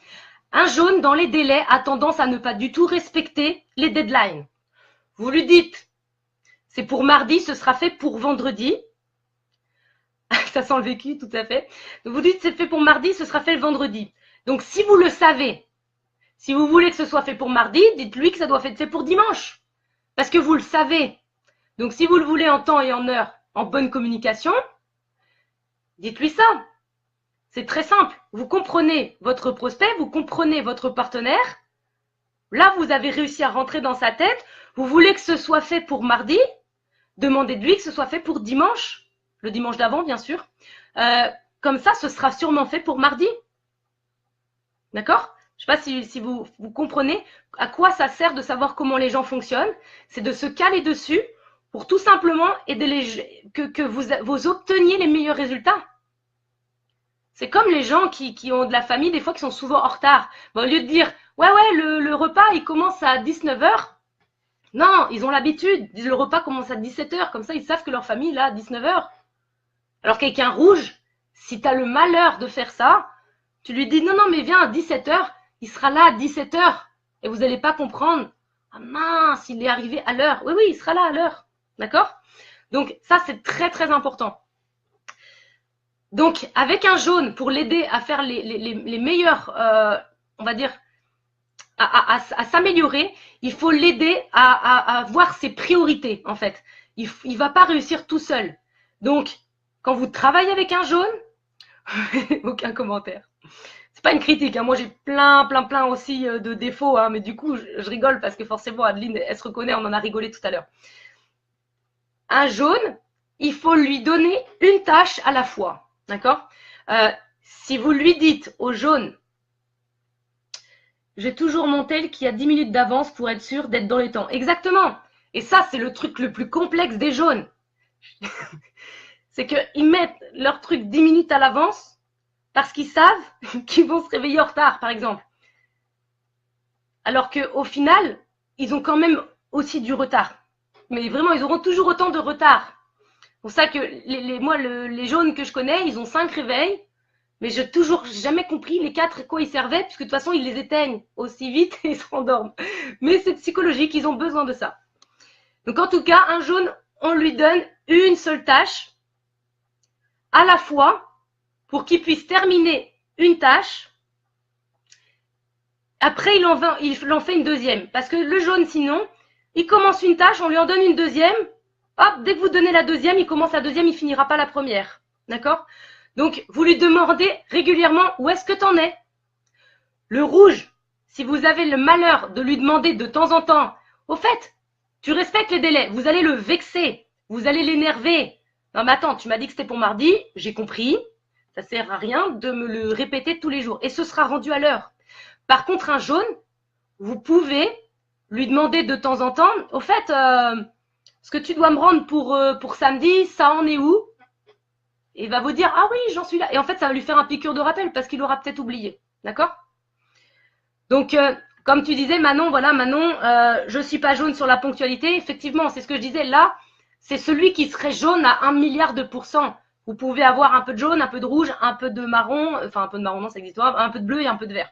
Un jaune, dans les délais, a tendance à ne pas du tout respecter les deadlines. Vous lui dites, c'est pour mardi, ce sera fait pour vendredi. Ça sent le vécu, tout à fait. Donc, vous dites, c'est fait pour mardi, ce sera fait le vendredi. Donc, si vous le savez, si vous voulez que ce soit fait pour mardi, dites-lui que ça doit être fait pour dimanche. Parce que vous le savez. Donc, si vous le voulez en temps et en heure, en bonne communication, dites-lui ça. C'est très simple. Vous comprenez votre prospect, vous comprenez votre partenaire. Là, vous avez réussi à rentrer dans sa tête. Vous voulez que ce soit fait pour mardi. Demandez de lui que ce soit fait pour dimanche. Le dimanche d'avant, bien sûr. Comme ça, ce sera sûrement fait pour mardi. D'accord? Je ne sais pas si vous comprenez à quoi ça sert de savoir comment les gens fonctionnent. C'est de se caler dessus pour tout simplement aider que vous obteniez les meilleurs résultats. C'est comme les gens qui ont de la famille, des fois, qui sont souvent en retard. Bon, au lieu de dire, ouais, le repas, il commence à 19h. Non, ils ont l'habitude. Le repas commence à 17h. Comme ça, ils savent que leur famille, là, à 19h. Alors qu'avec un rouge, si tu as le malheur de faire ça, tu lui dis, non, mais viens à 17h. Il sera là à 17h. Et vous n'allez pas comprendre. Ah mince, il est arrivé à l'heure. Oui, il sera là à l'heure. D'accord? Donc, ça, c'est très, très important. Donc, avec un jaune, pour l'aider à faire les meilleurs, on va dire, à s'améliorer, il faut l'aider à voir ses priorités, en fait. Il ne va pas réussir tout seul. Donc, quand vous travaillez avec un jaune, aucun commentaire. C'est pas une critique, hein. Moi j'ai plein aussi de défauts, hein, mais du coup, je rigole parce que forcément, Adeline, elle se reconnaît, on en a rigolé tout à l'heure. Un jaune, il faut lui donner une tâche à la fois. D'accord? Si vous lui dites au jaune, j'ai toujours mon tel qui a 10 minutes d'avance pour être sûr d'être dans les temps. Exactement. Et ça, c'est le truc le plus complexe des jaunes. c'est qu'ils mettent leur truc 10 minutes à l'avance parce qu'ils savent qu'ils vont se réveiller en retard, par exemple. Alors qu'au final, ils ont quand même aussi du retard. Mais vraiment, ils auront toujours autant de retard. C'est pour ça que les jaunes que je connais, ils ont 5 réveils, mais j'ai toujours jamais compris les 4 à quoi ils servaient, puisque de toute façon, ils les éteignent aussi vite et ils se rendorment. Mais c'est psychologique, ils ont besoin de ça. Donc en tout cas, un jaune, on lui donne une seule tâche à la fois pour qu'il puisse terminer une tâche. Après, il en fait une deuxième. Parce que le jaune, sinon, il commence une tâche, on lui en donne une deuxième. Hop, dès que vous donnez la deuxième, il commence la deuxième, il finira pas la première. D'accord? Donc, vous lui demandez régulièrement où est-ce que tu en es. Le rouge, si vous avez le malheur de lui demander de temps en temps, au fait, tu respectes les délais, vous allez le vexer, vous allez l'énerver. Non mais attends, tu m'as dit que c'était pour mardi, j'ai compris, ça sert à rien de me le répéter tous les jours. Et ce sera rendu à l'heure. Par contre, un jaune, vous pouvez lui demander de temps en temps, au fait, ce que tu dois me rendre pour samedi, ça en est où? Et il va vous dire, ah oui, j'en suis là. Et en fait, ça va lui faire un piqûre de rappel parce qu'il aura peut-être oublié. D'accord? Donc, comme tu disais, Manon, voilà, Manon, je ne suis pas jaune sur la ponctualité. Effectivement, c'est ce que je disais. Là, c'est celui qui serait jaune à 1 milliard de %. Vous pouvez avoir un peu de jaune, un peu de rouge, un peu de marron. Enfin, un peu de marron, non, ça existe pas. Un peu de bleu et un peu de vert.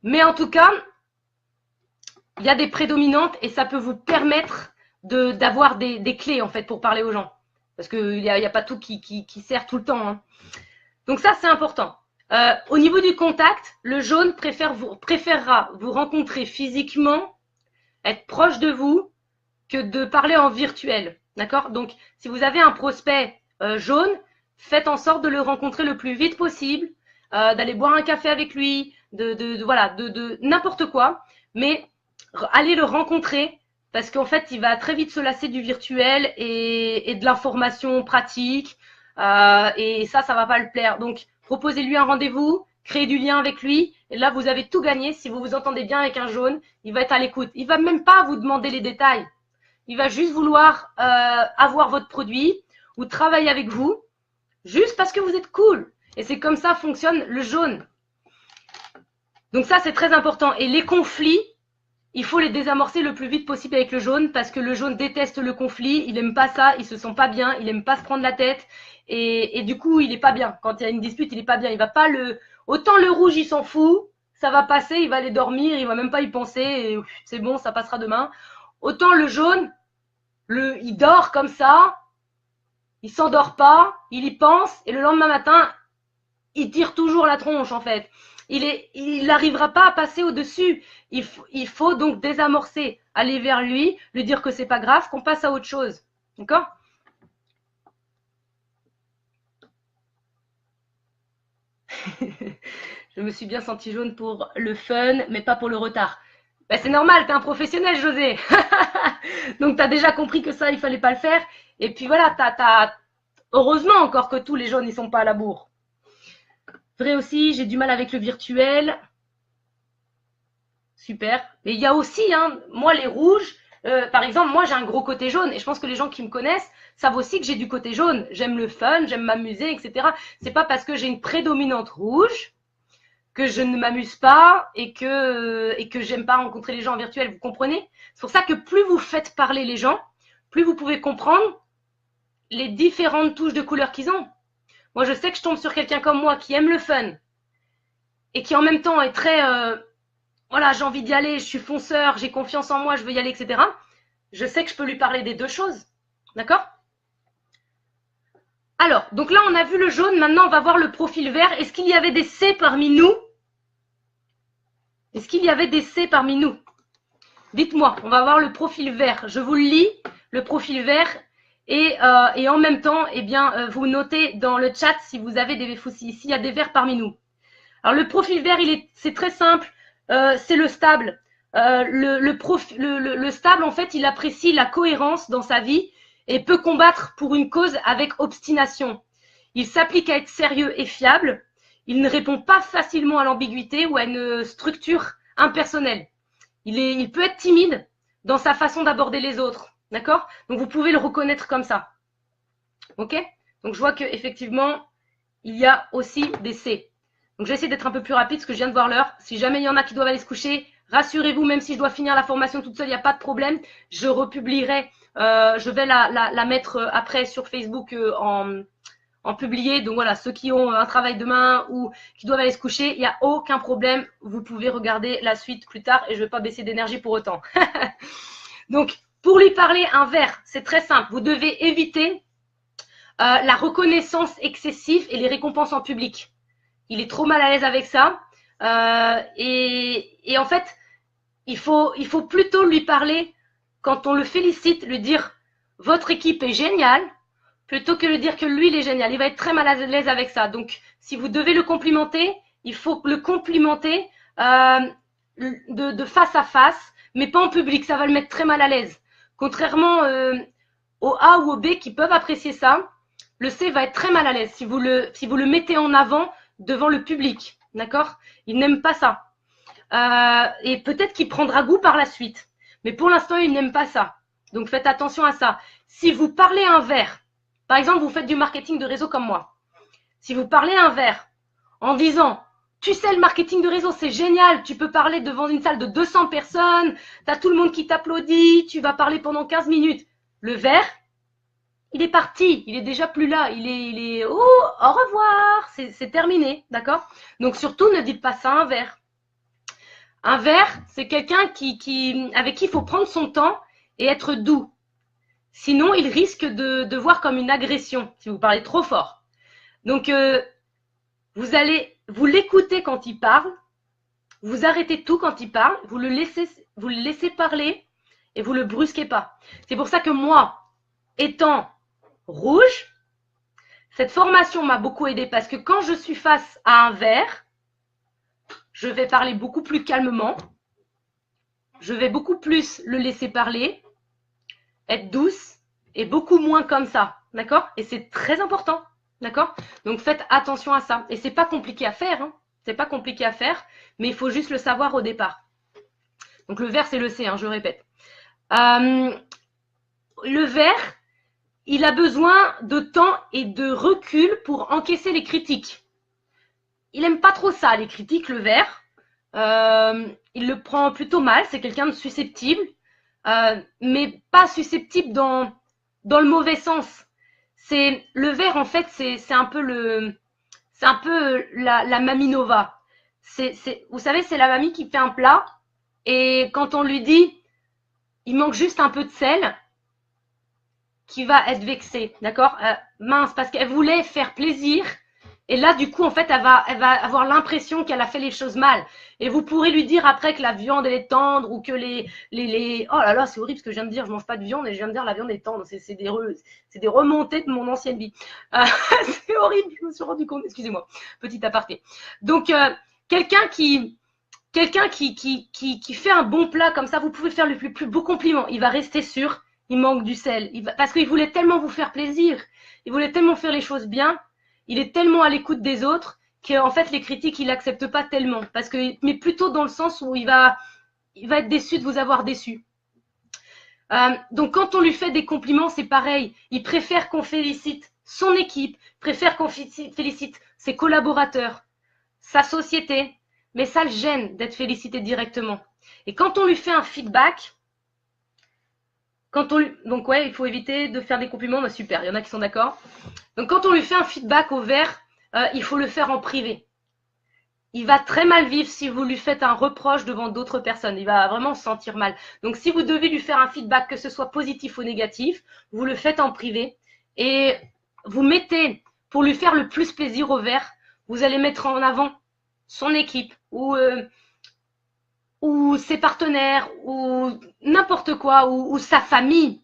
Mais en tout cas, il y a des prédominantes et ça peut vous permettre d'avoir des clés, en fait, pour parler aux gens. Parce qu'il n'y a pas tout qui sert tout le temps. Hein. Donc ça, c'est important. Au niveau du contact, le jaune préférera vous rencontrer physiquement, être proche de vous, que de parler en virtuel. D'accord? Donc, si vous avez un prospect jaune, faites en sorte de le rencontrer le plus vite possible, d'aller boire un café avec lui, de n'importe quoi. Mais allez le rencontrer parce qu'en fait, il va très vite se lasser du virtuel et de l'information pratique. Et ça va pas le plaire. Donc, proposez-lui un rendez-vous, créez du lien avec lui. Et là, vous avez tout gagné. Si vous vous entendez bien avec un jaune, il va être à l'écoute. Il va même pas vous demander les détails. Il va juste vouloir avoir votre produit ou travailler avec vous juste parce que vous êtes cool. Et c'est comme ça fonctionne le jaune. Donc ça, c'est très important. Et les conflits, il faut les désamorcer le plus vite possible avec le jaune parce que le jaune déteste le conflit. Il n'aime pas ça, il se sent pas bien, il n'aime pas se prendre la tête. Et du coup, il n'est pas bien. Quand il y a une dispute, il n'est pas bien. Il va pas Autant le rouge, il s'en fout. Ça va passer, il va aller dormir, il va même pas y penser. C'est bon, ça passera demain. Autant le jaune, il dort comme ça. Il s'endort pas, il y pense. Et le lendemain matin, il tire toujours la tronche, en fait. Il n'arrivera pas à passer au-dessus. Il faut donc désamorcer, aller vers lui dire que c'est pas grave, qu'on passe à autre chose. D'accord? Je me suis bien sentie jaune pour le fun, mais pas pour le retard. Ben, c'est normal, t'es un professionnel, José. Donc, t'as déjà compris que ça, il fallait pas le faire. Et puis voilà, heureusement encore que tous les jaunes, ils sont pas à la bourre. Vrai aussi, j'ai du mal avec le virtuel. Super. Mais il y a aussi, hein, moi, les rouges, par exemple, moi, j'ai un gros côté jaune. Et je pense que les gens qui me connaissent savent aussi que j'ai du côté jaune. J'aime le fun, j'aime m'amuser, etc. C'est pas parce que j'ai une prédominante rouge que je ne m'amuse pas et que j'aime pas rencontrer les gens en virtuel. Vous comprenez? C'est pour ça que plus vous faites parler les gens, plus vous pouvez comprendre les différentes touches de couleur qu'ils ont. Moi, je sais que je tombe sur quelqu'un comme moi qui aime le fun et qui en même temps est très voilà, j'ai envie d'y aller, je suis fonceur, j'ai confiance en moi, je veux y aller, etc. Je sais que je peux lui parler des deux choses. D'accord? Alors, donc là, on a vu le jaune. Maintenant, on va voir le profil vert. Est-ce qu'il y avait des C parmi nous? Est-ce qu'il y avait des C parmi nous? Dites-moi, on va voir le profil vert. Je vous le lis, le profil vert. Et en même temps, eh bien, vous notez dans le chat si vous avez s'il y a des verts parmi nous. Alors, le profil vert, c'est très simple. C'est le stable. Le stable, en fait, il apprécie la cohérence dans sa vie et peut combattre pour une cause avec obstination. Il s'applique à être sérieux et fiable. Il ne répond pas facilement à l'ambiguïté ou à une structure impersonnelle. Il peut être timide dans sa façon d'aborder les autres. D'accord? Donc, vous pouvez le reconnaître comme ça. Ok? Donc, je vois qu'effectivement, il y a aussi des C. Donc, je vais essayer d'être un peu plus rapide parce que je viens de voir l'heure. Si jamais il y en a qui doivent aller se coucher, rassurez-vous, même si je dois finir la formation toute seule, il n'y a pas de problème. Je republierai, je vais la mettre après sur Facebook en publié. Donc voilà, ceux qui ont un travail demain ou qui doivent aller se coucher, il n'y a aucun problème. Vous pouvez regarder la suite plus tard et je ne vais pas baisser d'énergie pour autant. Donc, pour lui parler un verre, c'est très simple. Vous devez éviter la reconnaissance excessive et les récompenses en public. Il est trop mal à l'aise avec ça. Et en fait, il faut plutôt lui parler quand on le félicite, lui dire « Votre équipe est géniale », plutôt que de dire que lui, il est génial. Il va être très mal à l'aise avec ça. Donc, si vous devez le complimenter, il faut le complimenter de face à face, mais pas en public. Ça va le mettre très mal à l'aise. Contrairement au A ou au B qui peuvent apprécier ça, le C va être très mal à l'aise si vous le mettez en avant devant le public. D'accord? Il n'aime pas ça. Et peut-être qu'il prendra goût par la suite. Mais pour l'instant, il n'aime pas ça. Donc, faites attention à ça. Si vous parlez un verre, par exemple, vous faites du marketing de réseau comme moi. Si vous parlez un verre en disant « Tu sais, le marketing de réseau, c'est génial. Tu peux parler devant une salle de 200 personnes. Tu as tout le monde qui t'applaudit. Tu vas parler pendant 15 minutes. » Le verre, il est parti. Il est déjà plus là. Il est oh, au revoir. C'est terminé. D'accord? Donc, surtout, ne dites pas ça un verre. Un verre, c'est quelqu'un avec qui il faut prendre son temps et être doux. Sinon, il risque de voir comme une agression si vous parlez trop fort. Donc, vous l'écoutez quand il parle, vous arrêtez tout quand il parle, vous le laissez parler et vous le brusquez pas. C'est pour ça que moi, étant rouge, cette formation m'a beaucoup aidé parce que quand je suis face à un verre, je vais parler beaucoup plus calmement, je vais beaucoup plus le laisser parler, être douce et beaucoup moins comme ça, d'accord? Et c'est très important, d'accord? Donc faites attention à ça. Et c'est pas compliqué à faire, hein. C'est pas compliqué à faire, mais il faut juste le savoir au départ. Donc le vert, c'est le C, hein, je répète. Le vert, il a besoin de temps et de recul pour encaisser les critiques. Il aime pas trop ça, les critiques, le vert. Il le prend plutôt mal, c'est quelqu'un de susceptible. Mais pas susceptible dans le mauvais sens. C'est le verre, en fait, c'est un peu la mamie Nova. Vous savez, c'est la mamie qui fait un plat et quand on lui dit il manque juste un peu de sel, qui va être vexée, d'accord? Mince, parce qu'elle voulait faire plaisir. Et là, du coup, en fait, elle va avoir l'impression qu'elle a fait les choses mal. Et vous pourrez lui dire après que la viande, elle est tendre ou que oh là là, c'est horrible ce que je viens de dire, je mange pas de viande et je viens de dire la viande est tendre. C'est des remontées de mon ancienne vie. C'est horrible, je me suis rendu compte, excusez-moi, petit aparté. Donc, quelqu'un qui fait un bon plat comme ça, vous pouvez faire le plus beau compliment. Il va rester sûr, il manque du sel. Parce qu'il voulait tellement vous faire plaisir, il voulait tellement faire les choses bien, il est tellement à l'écoute des autres qu'en fait, les critiques, il n'accepte pas tellement. Mais plutôt dans le sens où il va être déçu de vous avoir déçu. Donc, quand on lui fait des compliments, c'est pareil. Il préfère qu'on félicite son équipe, préfère qu'on félicite ses collaborateurs, sa société. Mais ça le gêne d'être félicité directement. Et quand on lui fait un feedback, donc ouais, il faut éviter de faire des compliments, bah super, il y en a qui sont d'accord. Donc quand on lui fait un feedback au vert, il faut le faire en privé. Il va très mal vivre si vous lui faites un reproche devant d'autres personnes. Il va vraiment se sentir mal. Donc si vous devez lui faire un feedback, que ce soit positif ou négatif, vous le faites en privé. Et vous mettez, pour lui faire le plus plaisir au vert, vous allez mettre en avant son équipe ou ses partenaires ou n'importe quoi ou sa famille,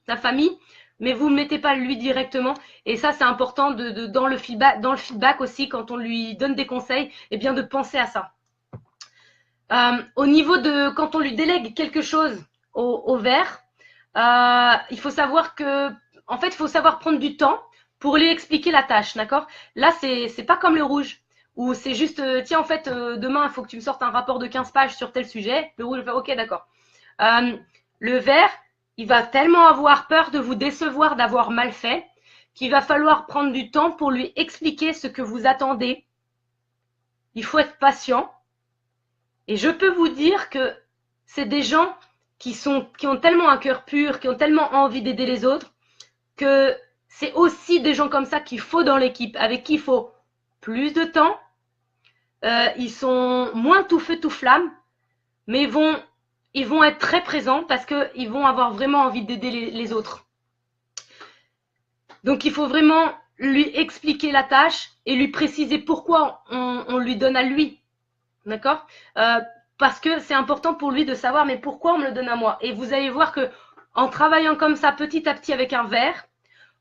mais vous ne mettez pas lui directement. Et ça, c'est important dans le feedback aussi, quand on lui donne des conseils, eh bien de penser à ça. Au niveau de quand on lui délègue quelque chose au vert, il faut savoir il faut savoir prendre du temps pour lui expliquer la tâche, d'accord? Là, c'est pas comme le rouge, où c'est juste, tiens, en fait, demain, il faut que tu me sortes un rapport de 15 pages sur tel sujet. Le rouge va faire, ok, d'accord. Le vert, il va tellement avoir peur de vous décevoir, d'avoir mal fait, qu'il va falloir prendre du temps pour lui expliquer ce que vous attendez. Il faut être patient. Et je peux vous dire que c'est des gens qui ont tellement un cœur pur, qui ont tellement envie d'aider les autres, que c'est aussi des gens comme ça qu'il faut dans l'équipe, avec qui il faut plus de temps. Ils sont moins tout feu, tout flamme, mais ils vont être très présents parce qu'ils vont avoir vraiment envie d'aider les autres. Donc, il faut vraiment lui expliquer la tâche et lui préciser pourquoi on lui donne à lui. D'accord? Parce que c'est important pour lui de savoir, mais pourquoi on me le donne à moi? Et vous allez voir que en travaillant comme ça, petit à petit avec un verre,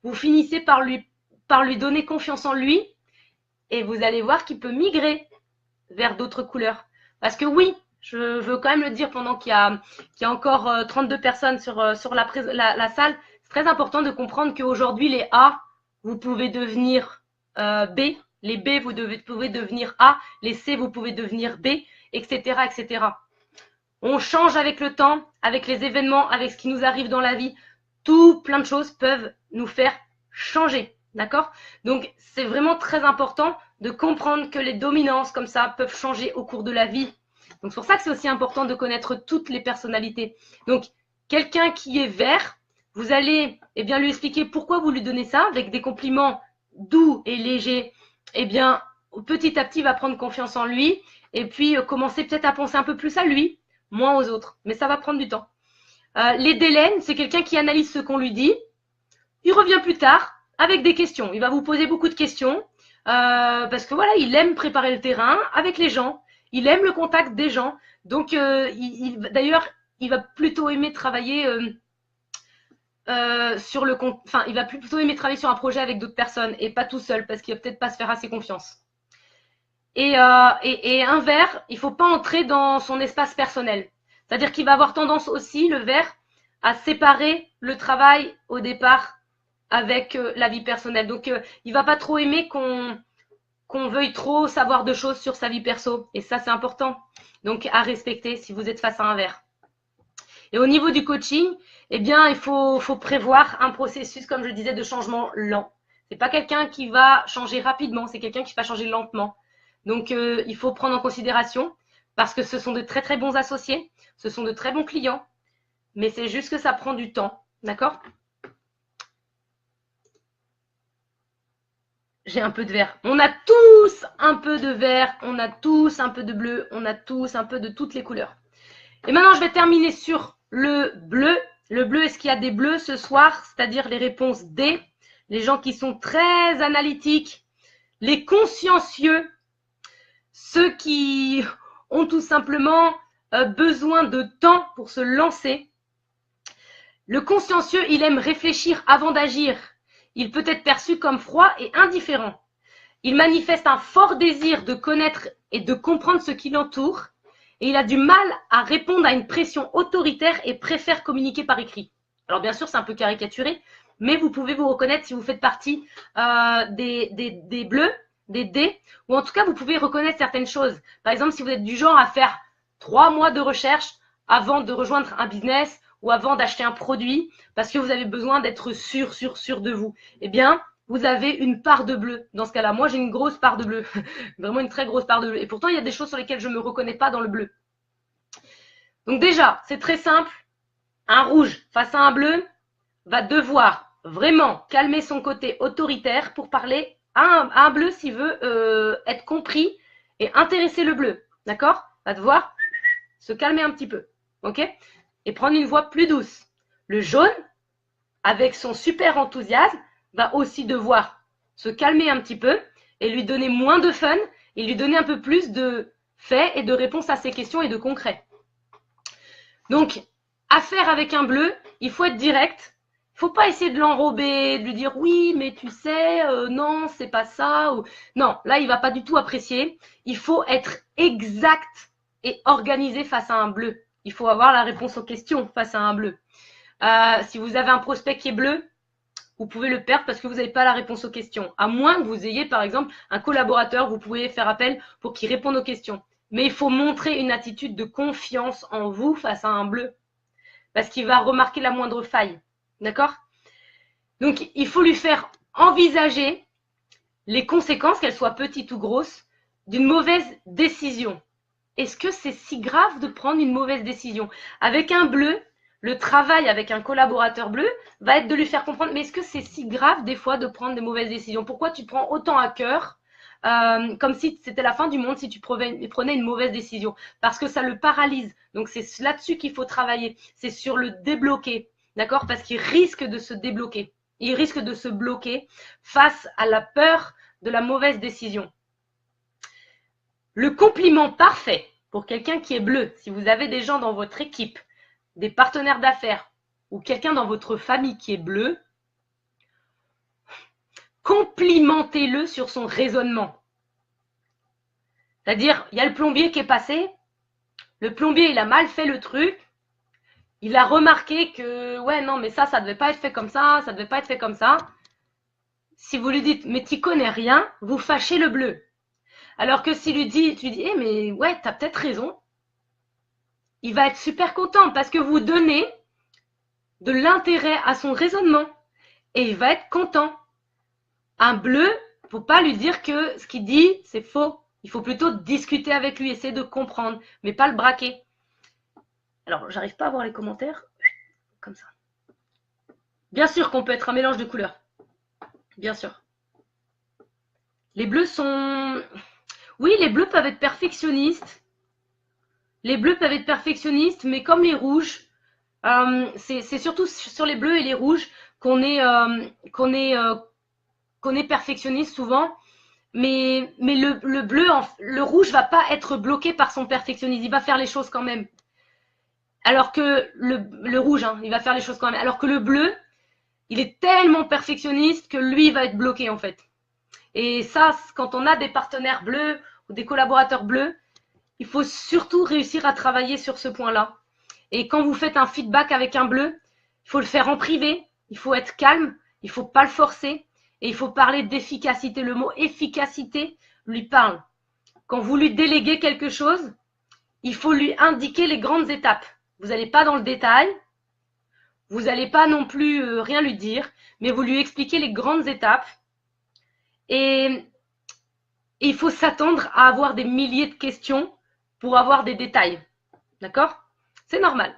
vous finissez par lui donner confiance en lui et vous allez voir qu'il peut migrer vers d'autres couleurs. Parce que oui, je veux quand même le dire pendant qu'il y a encore 32 personnes sur la salle, c'est très important de comprendre qu'aujourd'hui, les A, vous pouvez devenir B, les B, vous pouvez devenir A, les C, vous pouvez devenir B, etc., etc. On change avec le temps, avec les événements, avec ce qui nous arrive dans la vie. Tout plein de choses peuvent nous faire changer, d'accord? Donc, c'est vraiment très important de comprendre que les dominances comme ça peuvent changer au cours de la vie. Donc, c'est pour ça que c'est aussi important de connaître toutes les personnalités. Donc, quelqu'un qui est vert, vous allez lui expliquer pourquoi vous lui donnez ça avec des compliments doux et légers. Petit à petit, il va prendre confiance en lui et puis commencer peut-être à penser un peu plus à lui, moins aux autres. Mais ça va prendre du temps. Les délènes, c'est quelqu'un qui analyse ce qu'on lui dit. Il revient plus tard avec des questions. Il va vous poser beaucoup de questions parce que voilà, il aime préparer le terrain avec les gens. Il aime le contact des gens. Donc, d'ailleurs, il va plutôt aimer travailler il va plutôt aimer travailler sur un projet avec d'autres personnes et pas tout seul parce qu'il va peut-être pas se faire assez confiance. Et un vert, il faut pas entrer dans son espace personnel. C'est-à-dire qu'il va avoir tendance aussi, le vert, à séparer le travail au départ avec la vie personnelle. Donc, il va pas trop aimer qu'on veuille trop savoir de choses sur sa vie perso. Et ça, c'est important. Donc, à respecter si vous êtes face à un vert. Et au niveau du coaching, il faut prévoir un processus, comme je disais, de changement lent. C'est pas quelqu'un qui va changer rapidement, c'est quelqu'un qui va changer lentement. Donc, il faut prendre en considération parce que ce sont de très, très bons associés, ce sont de très bons clients, mais c'est juste que ça prend du temps, d'accord? J'ai un peu de vert. On a tous un peu de vert, on a tous un peu de bleu, on a tous un peu de toutes les couleurs. Et maintenant, je vais terminer sur le bleu. Le bleu, est-ce qu'il y a des bleus ce soir? C'est-à-dire les réponses D, les gens qui sont très analytiques, les consciencieux, ceux qui ont tout simplement besoin de temps pour se lancer. Le consciencieux, il aime réfléchir avant d'agir. Il peut être perçu comme froid et indifférent. Il manifeste un fort désir de connaître et de comprendre ce qui l'entoure. Et il a du mal à répondre à une pression autoritaire et préfère communiquer par écrit. Alors bien sûr, c'est un peu caricaturé, mais vous pouvez vous reconnaître si vous faites partie des bleus, des D, ou en tout cas, vous pouvez reconnaître certaines choses. Par exemple, si vous êtes du genre à faire 3 mois de recherche avant de rejoindre un business ou avant d'acheter un produit, parce que vous avez besoin d'être sûr de vous, eh bien, vous avez une part de bleu. Dans ce cas-là, moi, j'ai une grosse part de bleu. Vraiment une très grosse part de bleu. Et pourtant, il y a des choses sur lesquelles je ne me reconnais pas dans le bleu. Donc déjà, c'est très simple. Un rouge face à un bleu va devoir vraiment calmer son côté autoritaire pour parler à un bleu s'il veut être compris et intéresser le bleu. D'accord? Va devoir se calmer un petit peu. OK? Et prendre une voix plus douce. Le jaune, avec son super enthousiasme, va aussi devoir se calmer un petit peu et lui donner moins de fun et lui donner un peu plus de faits et de réponses à ses questions et de concret. Donc, à faire avec un bleu, il faut être direct. Il ne faut pas essayer de l'enrober, de lui dire oui, mais tu sais, non, c'est pas ça. Ou... Non, là, il ne va pas du tout apprécier. Il faut être exact et organisé face à un bleu. Il faut avoir la réponse aux questions face à un bleu. Si vous avez un prospect qui est bleu, vous pouvez le perdre parce que vous n'avez pas la réponse aux questions. À moins que vous ayez, par exemple, un collaborateur, vous pouvez faire appel pour qu'il réponde aux questions. Mais il faut montrer une attitude de confiance en vous face à un bleu. Parce qu'il va remarquer la moindre faille. D'accord? Donc, il faut lui faire envisager les conséquences, qu'elles soient petites ou grosses, d'une mauvaise décision. Est-ce que c'est si grave de prendre une mauvaise décision? Avec un bleu, le travail avec un collaborateur bleu va être de lui faire comprendre, mais est-ce que c'est si grave des fois de prendre des mauvaises décisions? Pourquoi tu prends autant à cœur, comme si c'était la fin du monde si tu prenais une mauvaise décision? Parce que ça le paralyse. Donc c'est là-dessus qu'il faut travailler. C'est sur le débloquer, d'accord? Parce qu'il risque de se débloquer. Il risque de se bloquer face à la peur de la mauvaise décision. Le compliment parfait pour quelqu'un qui est bleu, si vous avez des gens dans votre équipe, des partenaires d'affaires ou quelqu'un dans votre famille qui est bleu, complimentez-le sur son raisonnement. C'est-à-dire, il y a le plombier qui est passé, le plombier, il a mal fait le truc, il a remarqué que, ouais, non, mais ça devait pas être fait comme ça devait pas être fait comme ça. Si vous lui dites, mais tu connais rien, vous fâchez le bleu. Alors que si tu lui dis, mais ouais, t'as peut-être raison, il va être super content parce que vous donnez de l'intérêt à son raisonnement et il va être content. Un bleu, faut pas lui dire que ce qu'il dit, c'est faux. Il faut plutôt discuter avec lui, essayer de comprendre, mais pas le braquer. Alors, j'arrive pas à voir les commentaires. Comme ça. Bien sûr qu'on peut être un mélange de couleurs. Bien sûr. Les bleus sont... Oui, les bleus peuvent être perfectionnistes. Les bleus peuvent être perfectionnistes, mais comme les rouges, c'est surtout sur les bleus et les rouges qu'on est perfectionniste souvent. Mais le bleu, le rouge va pas être bloqué par son perfectionnisme. Il va faire les choses quand même. Alors que le rouge, hein, il va faire les choses quand même. Alors que le bleu, il est tellement perfectionniste que lui, il va être bloqué en fait. Et ça, quand on a des partenaires bleus ou des collaborateurs bleus, il faut surtout réussir à travailler sur ce point-là. Et quand vous faites un feedback avec un bleu, il faut le faire en privé, il faut être calme, il ne faut pas le forcer et il faut parler d'efficacité. Le mot efficacité lui parle. Quand vous lui déléguez quelque chose, il faut lui indiquer les grandes étapes. Vous n'allez pas dans le détail, vous n'allez pas non plus rien lui dire, mais vous lui expliquez les grandes étapes. Et il faut s'attendre à avoir des milliers de questions pour avoir des détails. D'accord? C'est normal.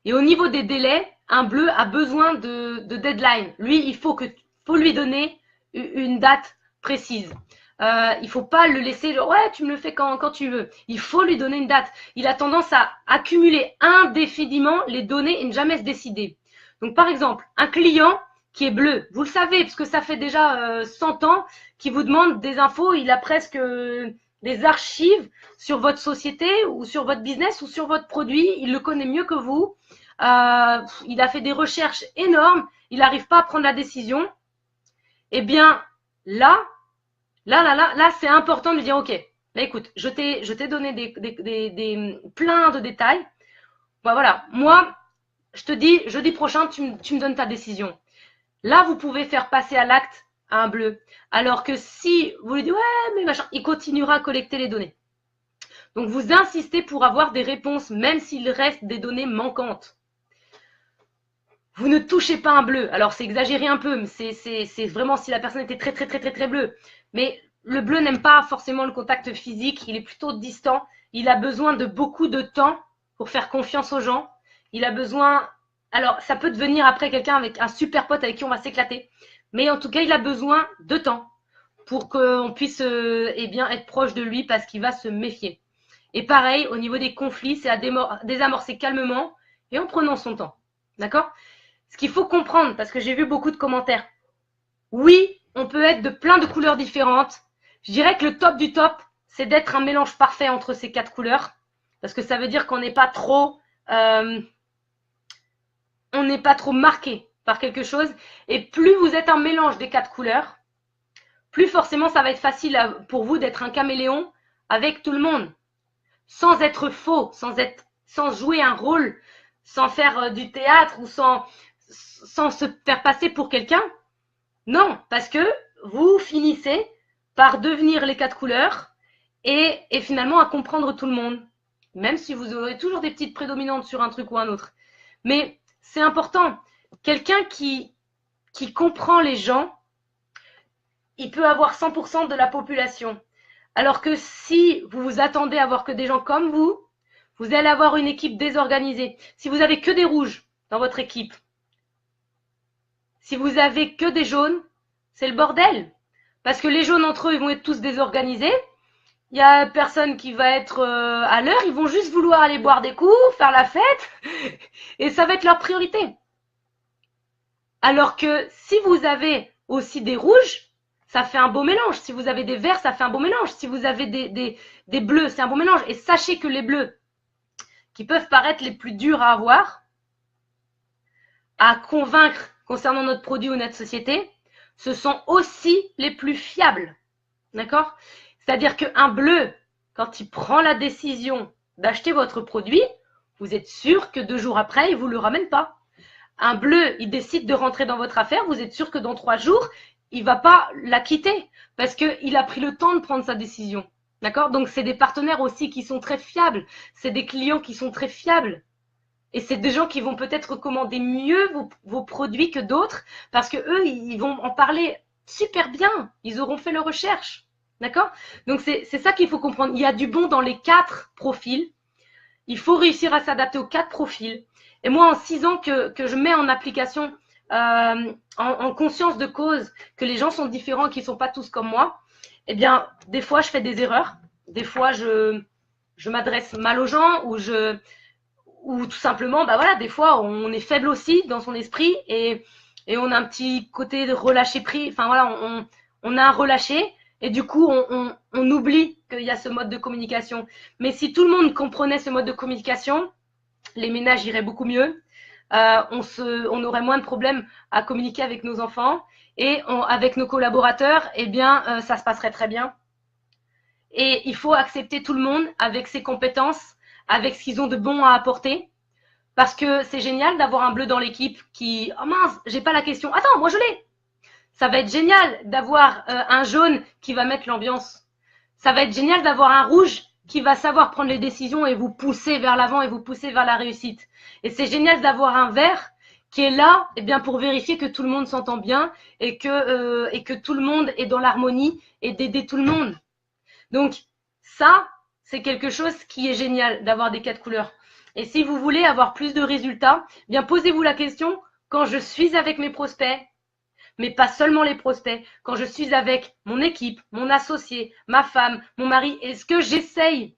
Et au niveau des délais, un bleu a besoin de deadline. Lui, il faut lui donner une date précise. Il ne faut pas le laisser, ouais, tu me le fais quand tu veux. Il faut lui donner une date. Il a tendance à accumuler indéfiniment les données et ne jamais se décider. Donc, par exemple, un client qui est bleu, vous le savez, parce que ça fait déjà 100 ans qu'il vous demande des infos, il a presque des archives sur votre société ou sur votre business ou sur votre produit, il le connaît mieux que vous. Il a fait des recherches énormes, il n'arrive pas à prendre la décision. Eh bien, là, c'est important de lui dire, ok, là, écoute, je t'ai donné plein de détails. Bon, voilà, moi, je te dis, jeudi prochain, tu me donnes ta décision. Là, vous pouvez faire passer à l'acte un bleu. Alors que si vous lui dites, ouais, mais machin, il continuera à collecter les données. Donc, vous insistez pour avoir des réponses, même s'il reste des données manquantes. Vous ne touchez pas un bleu. Alors, c'est exagéré un peu, mais c'est vraiment si la personne était très, très, très, très, très bleue. Mais le bleu n'aime pas forcément le contact physique. Il est plutôt distant. Il a besoin de beaucoup de temps pour faire confiance aux gens. Il a besoin... Alors, ça peut devenir après quelqu'un avec un super pote avec qui on va s'éclater. Mais en tout cas, il a besoin de temps pour qu'on puisse être proche de lui parce qu'il va se méfier. Et pareil, au niveau des conflits, c'est à désamorcer calmement et en prenant son temps. D'accord? Ce qu'il faut comprendre, parce que j'ai vu beaucoup de commentaires. Oui, on peut être de plein de couleurs différentes. Je dirais que le top du top, c'est d'être un mélange parfait entre ces 4 couleurs. Parce que ça veut dire qu'on n'est pas trop... on n'est pas trop marqué par quelque chose. Et plus vous êtes un mélange des 4 couleurs, plus forcément ça va être facile pour vous d'être un caméléon avec tout le monde. Sans être faux, sans jouer un rôle, sans faire du théâtre ou sans se faire passer pour quelqu'un. Non, parce que vous finissez par devenir les 4 couleurs et finalement à comprendre tout le monde. Même si vous aurez toujours des petites prédominantes sur un truc ou un autre. Mais c'est important. Quelqu'un qui comprend les gens, il peut avoir 100% de la population. Alors que si vous vous attendez à avoir que des gens comme vous allez avoir une équipe désorganisée. Si vous avez que des rouges dans votre équipe, si vous avez que des jaunes, c'est le bordel. Parce que les jaunes entre eux, ils vont être tous désorganisés. Il y a personne qui va être à l'heure. Ils vont juste vouloir aller boire des coups, faire la fête. Et ça va être leur priorité. Alors que si vous avez aussi des rouges, ça fait un beau mélange. Si vous avez des verts, ça fait un beau mélange. Si vous avez des bleus, c'est un beau mélange. Et sachez que les bleus, qui peuvent paraître les plus durs à avoir, à convaincre concernant notre produit ou notre société, ce sont aussi les plus fiables. D'accord? C'est-à-dire qu'un bleu, quand il prend la décision d'acheter votre produit, vous êtes sûr que 2 jours après, il ne vous le ramène pas. Un bleu, il décide de rentrer dans votre affaire, vous êtes sûr que dans 3 jours, il ne va pas la quitter parce qu'il a pris le temps de prendre sa décision. D'accord? Donc, c'est des partenaires aussi qui sont très fiables. C'est des clients qui sont très fiables. Et c'est des gens qui vont peut-être recommander mieux vos produits que d'autres parce que eux, ils vont en parler super bien. Ils auront fait leurs recherches. D'accord? Donc, c'est ça qu'il faut comprendre. Il y a du bon dans les 4 profils. Il faut réussir à s'adapter aux 4 profils. Et moi, en 6 ans que je mets en application, en conscience de cause, que les gens sont différents, qu'ils ne sont pas tous comme moi, eh bien, des fois, je fais des erreurs. Des fois, je m'adresse mal aux gens ou tout simplement, bah voilà, des fois, on est faible aussi dans son esprit et on a un petit côté de relâcher prise. Enfin, voilà, on a un relâché et du coup, on oublie qu'il y a ce mode de communication. Mais si tout le monde comprenait ce mode de communication, les ménages iraient beaucoup mieux. On aurait moins de problèmes à communiquer avec nos enfants et avec nos collaborateurs, eh bien, ça se passerait très bien. Et il faut accepter tout le monde avec ses compétences, avec ce qu'ils ont de bon à apporter. Parce que c'est génial d'avoir un bleu dans l'équipe qui, oh mince, j'ai pas la question. Attends, moi je l'ai. Ça va être génial d'avoir un jaune qui va mettre l'ambiance. Ça va être génial d'avoir un rouge qui va savoir prendre les décisions et vous pousser vers l'avant et vous pousser vers la réussite. Et c'est génial d'avoir un vert qui est là, eh bien, pour vérifier que tout le monde s'entend bien et que tout le monde est dans l'harmonie et d'aider tout le monde. Donc, ça, c'est quelque chose qui est génial d'avoir des 4 couleurs. Et si vous voulez avoir plus de résultats, eh bien, posez-vous la question, quand je suis avec mes prospects, mais pas seulement les prospects, quand je suis avec mon équipe, mon associé, ma femme, mon mari, est-ce que j'essaye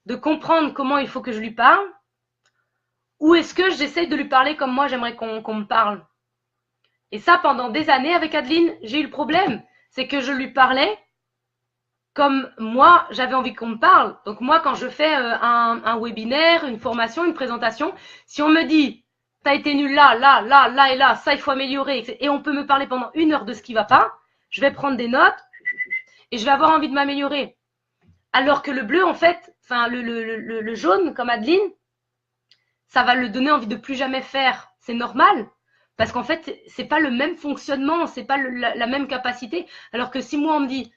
de comprendre comment il faut que je lui parle ou est-ce que j'essaye de lui parler comme moi j'aimerais qu'on me parle? Et ça, pendant des années avec Adeline, j'ai eu le problème. C'est que je lui parlais comme moi, j'avais envie qu'on me parle. Donc moi, quand je fais un webinaire, une formation, une présentation, si on me dit « t'as été nul là, là, là, là et là, ça, il faut améliorer » et on peut me parler pendant 1 heure de ce qui ne va pas, je vais prendre des notes et je vais avoir envie de m'améliorer. Alors que le bleu, en fait, enfin le jaune, comme Adeline, ça va le donner envie de plus jamais faire. C'est normal. Parce qu'en fait, ce n'est pas le même fonctionnement, ce n'est pas la même capacité. Alors que si moi, on me dit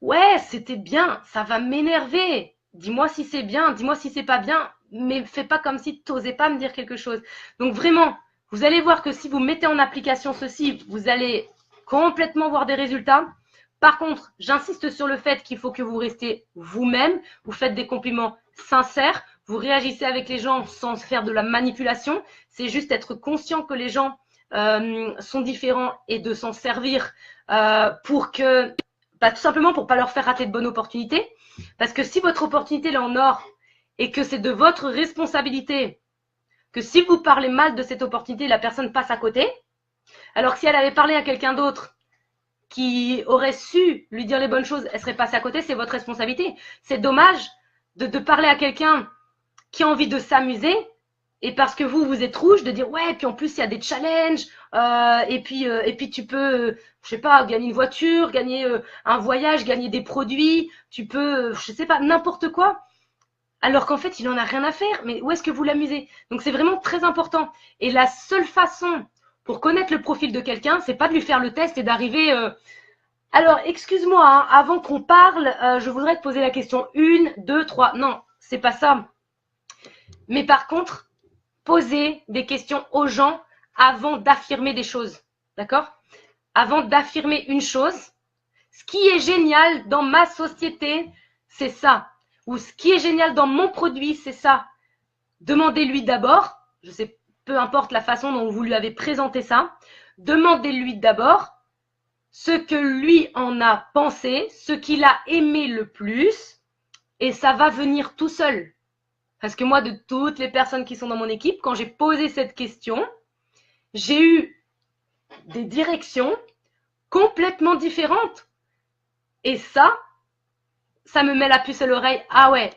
ouais, c'était bien, ça va m'énerver. Dis-moi si c'est bien, dis-moi si c'est pas bien, mais fais pas comme si tu n'osais pas me dire quelque chose. Donc vraiment, vous allez voir que si vous mettez en application ceci, vous allez complètement voir des résultats. Par contre, j'insiste sur le fait qu'il faut que vous restez vous-même, vous faites des compliments sincères, vous réagissez avec les gens sans faire de la manipulation. C'est juste être conscient que les gens sont différents et de s'en servir pour que tout simplement pour ne pas leur faire rater de bonnes opportunités. Parce que si votre opportunité est en or et que c'est de votre responsabilité, que si vous parlez mal de cette opportunité, la personne passe à côté, alors que si elle avait parlé à quelqu'un d'autre qui aurait su lui dire les bonnes choses, elle serait passée à côté, c'est votre responsabilité. C'est dommage de parler à quelqu'un qui a envie de s'amuser et parce que vous êtes rouge, de dire ouais, puis en plus il y a des challenges, et puis tu peux, je sais pas, gagner une voiture, gagner un voyage, gagner des produits, tu peux, je sais pas, n'importe quoi. Alors qu'en fait, il en a rien à faire. Mais où est-ce que vous l'amusez? Donc c'est vraiment très important. Et la seule façon pour connaître le profil de quelqu'un, c'est pas de lui faire le test et d'arriver. Alors, excuse-moi, hein, avant qu'on parle, je voudrais te poser la question 1, 2, 3. Non, c'est pas ça. Mais par contre, poser des questions aux gens avant d'affirmer des choses. D'accord? avant d'affirmer une chose. Ce qui est génial dans ma société, c'est ça. Ou ce qui est génial dans mon produit, c'est ça. Demandez-lui d'abord, je sais, peu importe la façon dont vous lui avez présenté ça, demandez-lui d'abord ce que lui en a pensé, ce qu'il a aimé le plus, et ça va venir tout seul. Parce que moi, de toutes les personnes qui sont dans mon équipe, quand j'ai posé cette question, j'ai eu des directions complètement différentes. Et ça me met la puce à l'oreille. Ah ouais,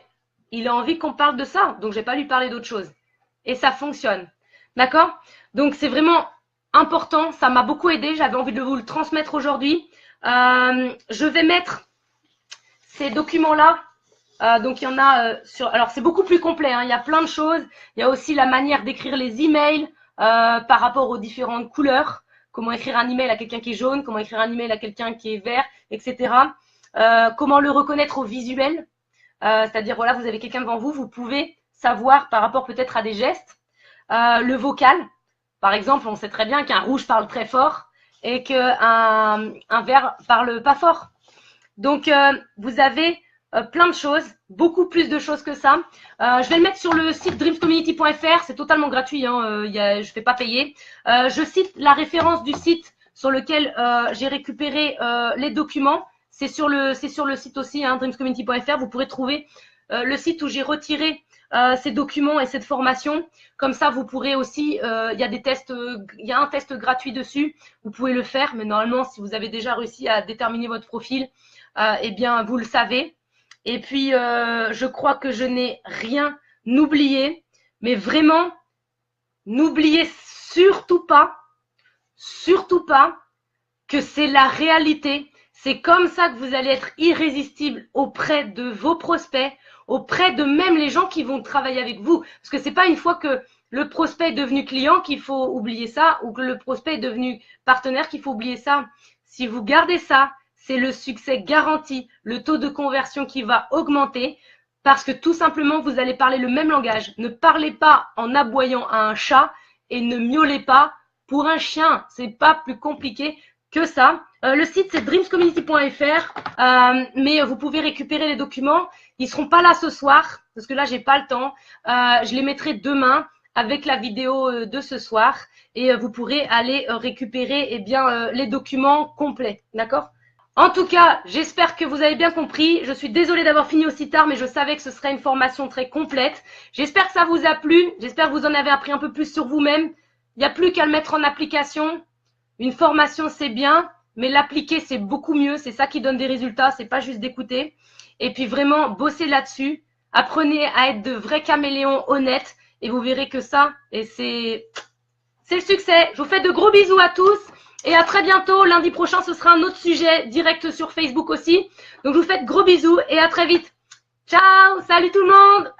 il a envie qu'on parle de ça, donc je vais pas lui parler d'autre chose. Et ça fonctionne. D'accord? Donc c'est vraiment important, ça m'a beaucoup aidé, j'avais envie de vous le transmettre aujourd'hui. Je vais mettre ces documents-là. Donc il y en a alors c'est beaucoup plus complet, hein, il y a plein de choses. Il y a aussi la manière d'écrire les emails par rapport aux différentes couleurs. Comment écrire un email à quelqu'un qui est jaune, comment écrire un email à quelqu'un qui est vert, etc. Comment le reconnaître au visuel. C'est-à-dire, voilà, vous avez quelqu'un devant vous, vous pouvez savoir par rapport peut-être à des gestes. Le vocal, par exemple, on sait très bien qu'un rouge parle très fort et qu'un vert parle pas fort. Donc, vous avez plein de choses, beaucoup plus de choses que ça. Je vais le mettre sur le site dreamscommunity.fr, c'est totalement gratuit, hein, je ne fais pas payer. Je cite la référence du site sur lequel j'ai récupéré les documents. C'est sur le site aussi, hein, dreamscommunity.fr. Vous pourrez trouver le site où j'ai retiré ces documents et cette formation. Comme ça, vous pourrez aussi, il y a des tests, il y a un test gratuit dessus. Vous pouvez le faire, mais normalement, si vous avez déjà réussi à déterminer votre profil, eh bien, vous le savez. Et puis, je crois que je n'ai rien oublié, mais vraiment, n'oubliez surtout pas que c'est la réalité. C'est comme ça que vous allez être irrésistible auprès de vos prospects, auprès de même les gens qui vont travailler avec vous. Parce que c'est pas une fois que le prospect est devenu client qu'il faut oublier ça, ou que le prospect est devenu partenaire qu'il faut oublier ça. Si vous gardez ça, c'est le succès garanti, le taux de conversion qui va augmenter parce que tout simplement, vous allez parler le même langage. Ne parlez pas en aboyant à un chat et ne miaulez pas pour un chien. C'est pas plus compliqué que ça. Le site, c'est dreamscommunity.fr, mais vous pouvez récupérer les documents. Ils seront pas là ce soir parce que là, j'ai pas le temps. Je les mettrai demain avec la vidéo de ce soir et vous pourrez aller récupérer les documents complets. D'accord ? En tout cas, j'espère que vous avez bien compris. Je suis désolée d'avoir fini aussi tard, mais je savais que ce serait une formation très complète. J'espère que ça vous a plu. J'espère que vous en avez appris un peu plus sur vous-même. Il n'y a plus qu'à le mettre en application. Une formation, c'est bien, mais l'appliquer, c'est beaucoup mieux. C'est ça qui donne des résultats. C'est pas juste d'écouter. Et puis vraiment, bossez là-dessus. Apprenez à être de vrais caméléons honnêtes. Et vous verrez que ça, et c'est le succès. Je vous fais de gros bisous à tous. Et à très bientôt. Lundi prochain, ce sera un autre sujet direct sur Facebook aussi. Donc, je vous fais de gros bisous et à très vite. Ciao. Salut tout le monde.